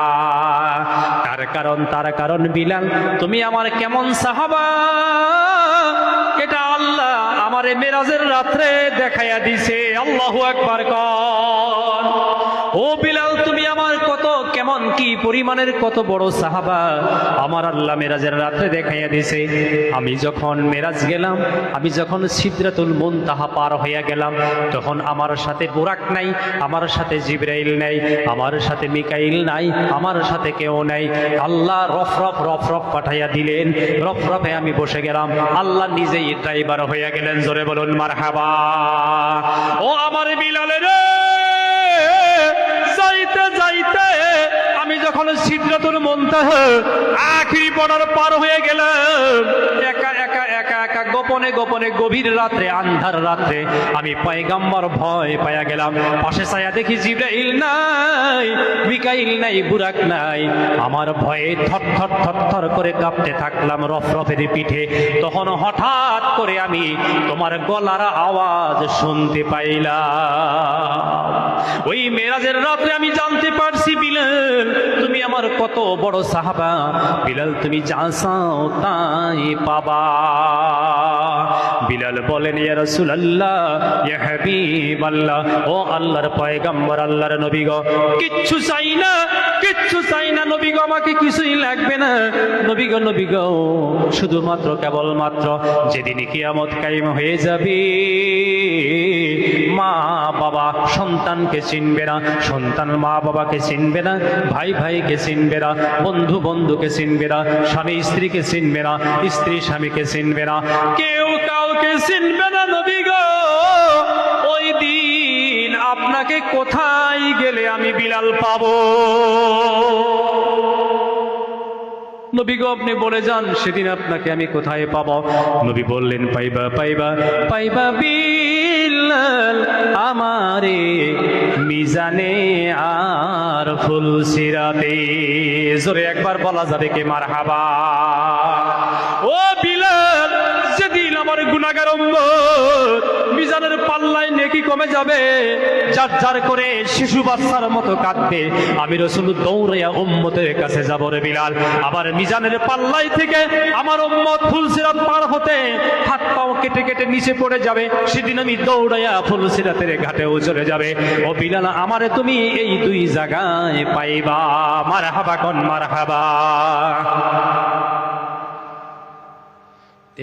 তার কারণ বিলাল, তুমি আমার কেমন সাহাবা এটা আল্লাহ আমারে মেরাজের রাত্রে দেখাইয়া দিছে। আল্লাহু আকবার কন। ও বিলাল, তুমি আমার কত কেমন কি পরিমাণের কত বড় সাহাবা আমার আল্লাহ মেরাজের রাত্রে দেখাইয়া দিছে। আমি যখন মেরাজ গেলাম, আমি যখন সিদরাতুল মুনতাহা পার হইয়া গেলাম, তখন আমার সাথে বুরাক নাই, আমার সাথে জিবরাইল নাই, আমার সাথে মিকাইল নাই, আমার সাথে কেউ নাই। আল্লাহ রফরফ পাঠাইয়া দিলেন, রফরফে আমি বসে গেলাম, আল্লাহ নিজেই ড্রাইভার হইয়া গেলেন। জোরে বলুন মারহাবা। ও আমার বিলালের, যাইতে যাইতে আমি যখন সিদরাতুল মুনতাহা আখিরি বর্ডার পার হয়ে গেলাম, একা একা একা একা গোপনে গোপনে গভীর রাত্রে, আন্ধার রাত্রে আমি পয়গম্বর ভয় পাইয়া গেলাম। পাশে ছায়া দেখি জিবরাইল নাই, মিকাইল নাই, বুরাক নাই। আমার ভয়ে থর করে কাঁপতে থাকলাম রফরফের পিঠে। তখন হঠাৎ করে আমি তোমার গলার আওয়াজ শুনতে পাইলাম। ওই মেরাজের রাত্রে আমি জানতে পারছি বিলাল, তুমি আমার কত বড় সাহাবা। বিলাল, তুমি যা চাও তাই পাবা। বিলাল বলেন, ইয়া রাসূলুল্লাহ, ইয়া হাবিবাল্লাহ, ও আল্লাহর পয়গম্বর, আল্লাহর নবী গো, কিচ্ছু চাই না, কিচ্ছু চাই না নবী গো, আমাকে কিছুই লাগবে না নবী গো, শুধুমাত্র কেবলমাত্র যেদিন কিয়ামত কায়েম হয়ে যাবে, মা বাবা সন্তানকে চিনবে না, সন্তান মা বাবাকে চিনবে না, ভাই ভাইকে চিনবে না, বন্ধু বন্ধুকে চিনবে না, স্বামী স্ত্রীকে চিনবে না, স্ত্রী স্বামীকে চিনবে না, কেউ কাউকে চিনবে না নবী গো। ওই দিন আপনাকে কোথায় গেলে আমি বিলাল পাবো? নবী গো, আপনি বলে যান সেদিন আপনাকে আমি কোথায় পাবো? নবী বললেন, পাইবা বিলাল আমারে মিজানে আর ফুলসিরাতে। জোরে একবার বলা যাবে কি মারহাবা? ও বিলাল, যেদিন আমার গুনাহগার উম্মত মিজানের পাল্লায় নেকি কমে যাবে, যার যার করে শিশু বাচ্চার মতো কাঁদবে, আমি রাসূল দৌড়াইয়া উম্মতের কাছে যাব রে বিলাল। আবার মিজানের পাল্লাই থেকে আমার উম্মত ফুলসিরাত পার হতে হাত পাও কেটে কেটে নিচে পড়ে যাবে, সেদিন আমি দৌড়াইয়া ফুলসিরাতের ঘাটেও চলে যাবে। ও বিলাল, আমারে তুমি এই দুই জায়গায় পাইবা। মারহাবা কোন মারহাবা।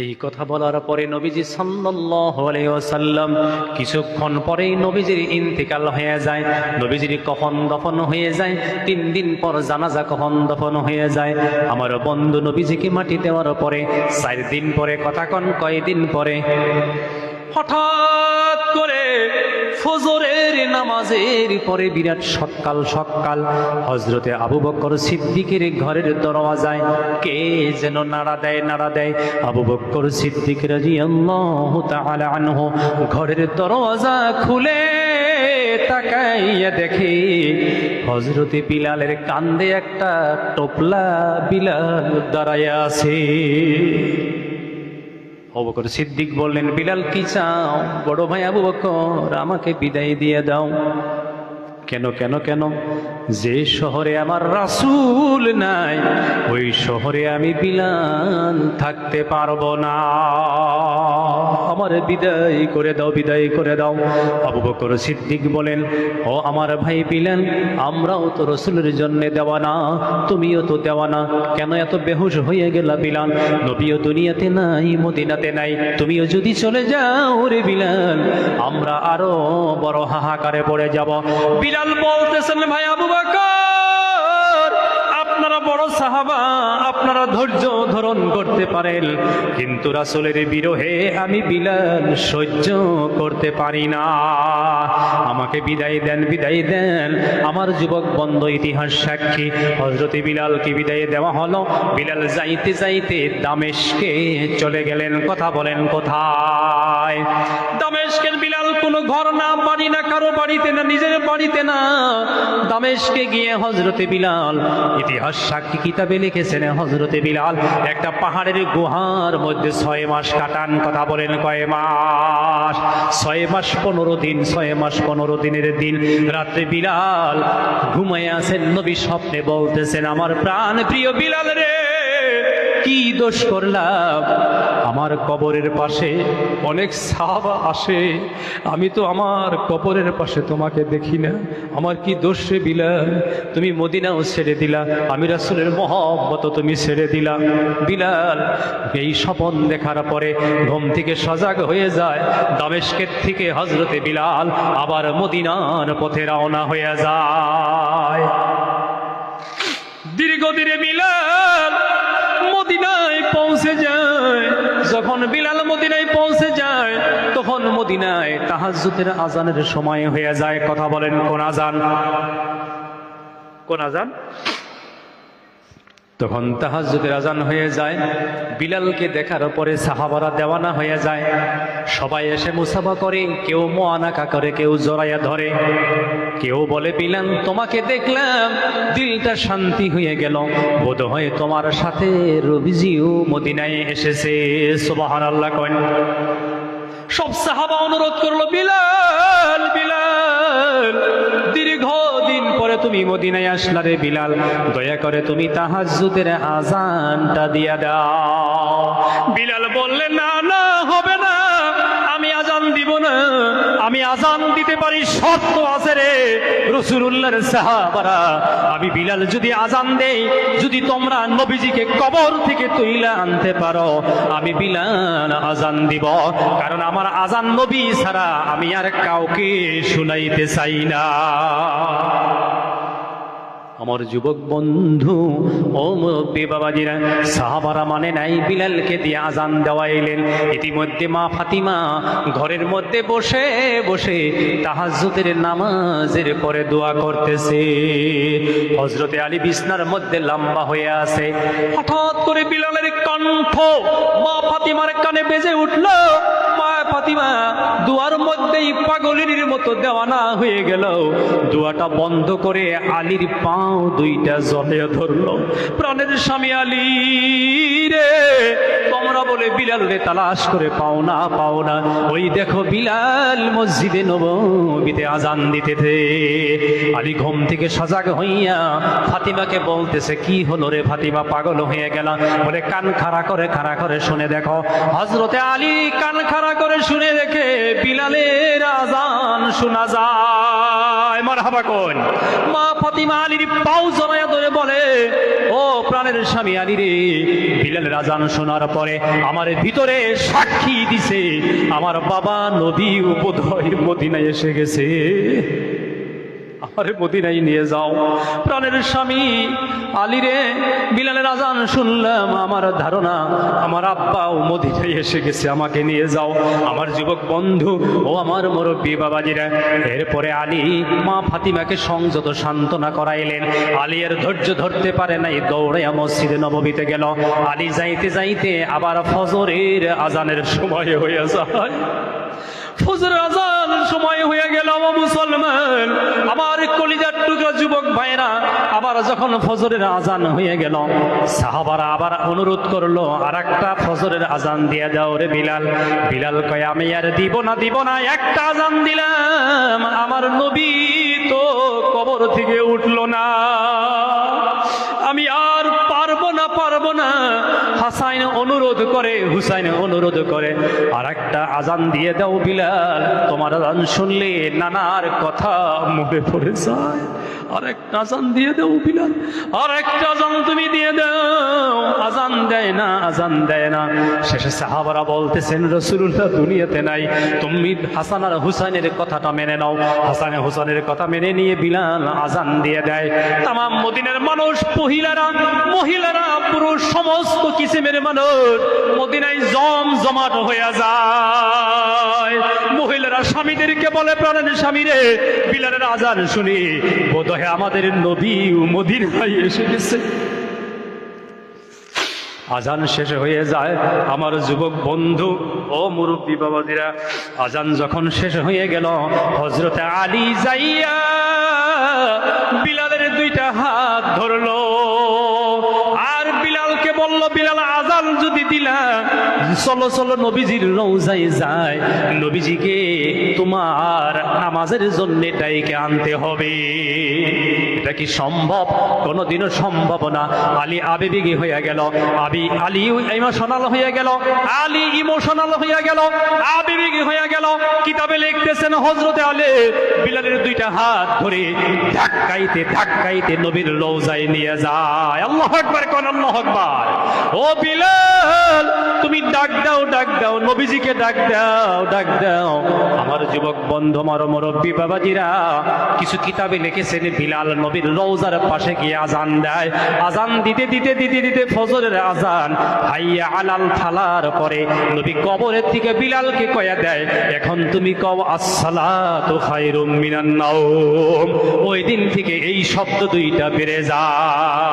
এই কথা বলার পরে নবীজি সাল্লাল্লাহু আলাইহি ওয়াসাল্লাম কিছুক্ষণ পরেই নবীজির ইন্তেকাল হয়ে যায়। নবীজির কফন দফন হয়ে যায়। 3 দিন পর জানাজা কফন দফন হয়ে যায়। আমার বন্ধু নবীজিকে মাটি দেওয়ার পরে 4 দিন পরে, কথা কন কয়দিন পরে, হঠাৎ করে ফজরের নামাজের পরে বিরাট সকাল সকাল হযরতে আবু বকর সিদ্দিকের ঘরের দরওয়াজায় কে যেন নাড়া দেয়। আবু বকর সিদ্দিক রাদিয়াল্লাহু তাআলা আনহু ঘরের দরওয়াজা খুলে তাকাইয়া দেখে হযরতে বিলালের কাঁধে একটা টোপলা বিলাল দাঁড়াইয়া আছে। আবু বকর সিদ্দিক বললেন, বিলাল কি চাও? বড় ভাই আবু বকর, আমাকে বিদায় দিয়ে দাও। কেন কেন কেন? যে শহরে আমার রাসূল নাই ওই শহরে আমি বিলাল থাকতে পারবো না, আমার বিদায় করে দাও, বিদায় করে দাও। আবু বকর সিদ্দিক বলেন, ও আমার ভাই বিলাল, আমরাও তো রাসূলের জন্য দেওয়ানা, তুমিও তো দেওয়ানা, কেন এত বেহুশ হয়ে গেলা বিলাল? নবীও দুনিয়াতে নাই, মদিনাতে নাই, তুমিও যদি চলে যাও রে বিলাল, আমরা আরো বড় হাহাকারে পড়ে যাব। বিলাল বলতেছেন, ভাই আবু বকর, আপনারা বড় সাহাবা, আপনারা ধৈর্য ধারণ করতে পারেন, কিন্তু রাসূলের বিরহে আমি বিলাল সহ্য করতে পারি না, আমাকে বিদায় দেন, বিদায় দেন। আমার যুবক বন্ধু ইতিহাস সাক্ষী, হযরতে বিলালকে বিদায় দেওয়া হলো। বিলাল যাইতে যাইতে দামেস্কে চলে গেলেন। কথা বলেন কোথায়? দামেস্কের বিলাল কোনো ঘর না, বাড়ি না, কারো বাড়িতে না, নিজের বাড়িতে না, দামেস্কে গিয়ে হযরতে বিলাল, ইতিহাস সাক্ষী কিতাবে লিখেছেন, হযরতে বিলাল একটা পাহাড়ের গুহার মধ্যে 6 মাস কাটান। কথা বলেন কয় মাস? 6 মাস 15 দিন। 6 মাস 15 দিনের দিন রাত্রে বিলাল ঘুমায় আছেন। নবী স্বপ্নে বলতেছেন, আমার প্রাণ প্রিয় বিলাল রে, কি দোষ করলাম? আমার কবরের পাশে অনেক সাহাবা আসে, আমি তো আমার কবরের পাশে তোমাকে দেখি না, আমার কি দোষ রে বিলাল? তুমি মদিনাও ছেড়ে দিলা, আমি রাসূলের মহব্বত তুমি ছেড়ে দিলা। বিলাল এই স্বপ্ন দেখার পরে ঘুম থেকে সজাগ হয়ে যায়। দামেস্কের থেকে হযরতে বিলাল আবার মদিনার পথে রওনা হয়ে যায়। দীর্ঘদিনে বিলাল মদিনায় পৌঁছে যায়। যখন বিলাল মদিনায় পৌঁছে যায় তখন মদিনায় তাহাজ্জুদের আজানের সময় হয়ে যায়। কথা বলেন কোন আজান? কোন আজান? তখন তাহাজ্জুদের আজান হয়ে যায়। বিলালকে দেখার পরে সাহাবারা দেওয়ানা হয়ে যায়, সবাই এসে মুসাফা করে, কেউ মুআনাকা করে, কেউ জড়াইয়া ধরে, কেউ বলে, বিলাল তোমাকে দেখলাম দিলটা শান্তি হয়ে গেল, বোধহয় তোমার সাথে রবিজিও মদিনায় এসেছে। সুবহানাল্লাহ কইন। সব সাহাবা অনুরোধ করলো, বিলাল বিলাল, দীর্ঘদিন পরে তুমি মদিনায় আসলা রে বিলাল, দয়া করে তুমি তাহাজ্জুদের আজানটা দিয়া দাও। বিলাল বললেন, না না, হবে না, আমি আজান দিব না, আমি আজান দিতে পারি, শর্ত আছে রে রাসূলুল্লাহর সাহাবারা, আমি বিলাল যদি আজান দেই, যদি তোমরা নবীজিকে কবর থেকে তুইলা আনতে পারো, আমি বিলাল আজান দিব, কারণ আমার আজান নবী ছাড়া আমি আর কাউকে শুনাইতে চাই না। আমার যুবক বন্ধু ও মুরব্বী বাবাজিরা, সাহাবারা মানে নাই, বিলালকে দিয়ে আজান দেওয়াইলেন। ইতিমধ্যে মা ফাতিমা ঘরের মধ্যে বসে বসে তাহাজ্জুদের নামাজের পরে দোয়া করতেছে। হযরতে আলী বিছনার মধ্যে লম্বা হয়ে আছে। হঠাৎ করে বিলালের কণ্ঠ মা ফাতিমার কানে বেজে উঠল। মা ফাতিমা দুয়ার মধ্যেই পাগলের মতো দেওয়ানা হয়ে গেল। দোয়াটা বন্ধ করে আলীর পা দুইটা জড়িয়ে ধরলো। প্রাণের স্বামী আলী রে, তোমরা বলে বিলাল রে তালাশ করে পাও না, পাও না, ওই দেখো বিলাল মসজিদে নববীতে আজান দিতেছে। আলী ঘুম থেকে সজাগ হইয়া ফাতিমাকে বলতেছে, কি হলো রে ফাতিমা, পাগল হয়ে গেল? বলে, কান খাড়া করে শুনে দেখো। হযরতে আলী কান খাড়া করে শুনে দেখে বিলালের আজান শোনা যায়। মারহাবা কোন? মা ফাতিমা আলীর পাও জড়াইয়া ধরে বলে, ও প্রাণের স্বামী আলী রে, বিলালের আজান শোনার পরে আমার ভিতরে সাক্ষী দিছে আমার বাবা নবী বোধহয় মদিনায় এসে গেছে। আরে মদিনায় নিয়ে যাও। প্রাণের স্বামী আলী রে, বিলালের আজান শুনলাম, আমার ধারণা আমার আব্বাও মদিনায় এসে গেছে, আমাকে নিয়ে যাও। আমার যুবক বন্ধু ও আমার মুরব্বী বাবাজিরা, এরপরে আলী মা ফাতিমাকে সংযত সান্ত্বনা করাইলেন। আলী এর ধৈর্য ধরতে পারে নাই, দৌড়াইয়া মসজিদে নববীতে গেল। আলী যাইতে যাইতে আবার ফজরের আজানের সময় হয়ে যায়। ফজর আজান সময় হয়ে গেল। মুসলমান, আমার কলিজার টুকরা যুবক ভাইরা, আবার যখন ফজরের আজান হয়ে গেল, সাহাবারা আবার অনুরোধ করলো, আর একটা ফজরের আজান দিয়ে দাও রে বিলাল। বিলাল কয়, আমি আর দিব না, একটা আজান দিলাম, আমার নবী তো কবর থেকে উঠলো না, আমি আর পারবো না। হাসাইন অনুরোধ করে, হুসাইন অনুরোধ করে, আর একটা আজান দিয়ে দাও বিলাল, তোমার আজান শুনলে নানার কথা মনে পড়ে যায়, আর একটা আজান দিয়ে দাও বিলাল, আর একটা আজান তুমি দিয়ে দাও। আজান দেয় না। শেষে সাহাবারা বলতেছেন, রাসূলুল্লাহ দুনিয়াতে নাই, তুমি হাসান আর হুসাইনের কথাটা মেনে নাও। হাসান হুসাইনের কথা মেনে নিয়ে বিলাল আজান দিয়ে দেয়। তামাম মদিনার মানুষ, মহিলারা, পুরুষ, সমস্ত কিসিমের মানুষ মদিনায় জমজমাট হয়ে যায়। মহিলারা স্বামীদেরকে বলে, প্রাণের স্বামী রে, বিলালের আজান শুনি বোধহয় আমাদের নবী মদিনায় এসে গেছে। আজান শেষ হয়ে যায়। আমার যুবক বন্ধু ও মুরব্বী বাবাজিরা, আজান যখন শেষ হয়ে গেল, হযরতে আলী যাইয়া বিলালের দুইটা হাত ধরলো, আর বিলালকে বলল, বিলাল আজান যদি দিলা, চলো নবীজির রওজায় যায়, নবীজিকে তোমার নামাজের জন্য ডাইকে আনতে হবে। এটা কি সম্ভব? কোনোদিনও সম্ভব না। আলী আবেগী হয়ে গেল, আলী ইমোশনাল হয়ে গেল, আবেগী হয়ে গেল। কিতাবে লিখতেছেন, হযরতে আলী বিলালের দুইটা হাত ধরে ধাক্কাইতে নবীর রওজায় নিয়ে যায়। আল্লাহু আকবার, কোন আল্লাহু আকবার। ও বিলাল, তুমি ডাক দাও, নবীজিকে ডাক দাও। আমার যুবক বন্ধু, আমার মুরব্বী বাবাজিরা, কিছু কিতাবে লিখেছেন, বিলাল নবীর রওজার পাশে গিয়ে আজান দেয়। আজান দিতে ফজরের আজান, হাইয়া আলাল ফালার পরে নবী কবরের থেকে বিলালকে কয়া দেয়, এখন তুমি কও আসসালাতু খায়রুম মিনান নাওম। ওই দিন থেকে এই শব্দ দুইটা বেড়ে যায়।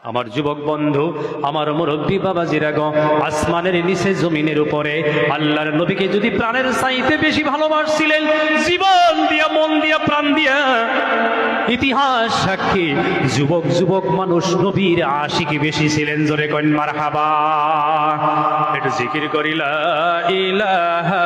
আমার যুবক বন্ধু, আমার মুরব্বী বাবাজিরা গো, আসমানের নিচে জমিনের উপরে আল্লাহর নবীকে যদি প্রাণের চাইতে বেশি ভালোবাসছিলেন, জীবন দিয়া, মন দিয়া, প্রাণ দিয়া, ইতিহাস সাক্ষী, যুবক মানুষ নবীর আশিকি বেশি ছিলেন। জোরে কইন মারহাবা। একটু জিকির করিলা ইলাহা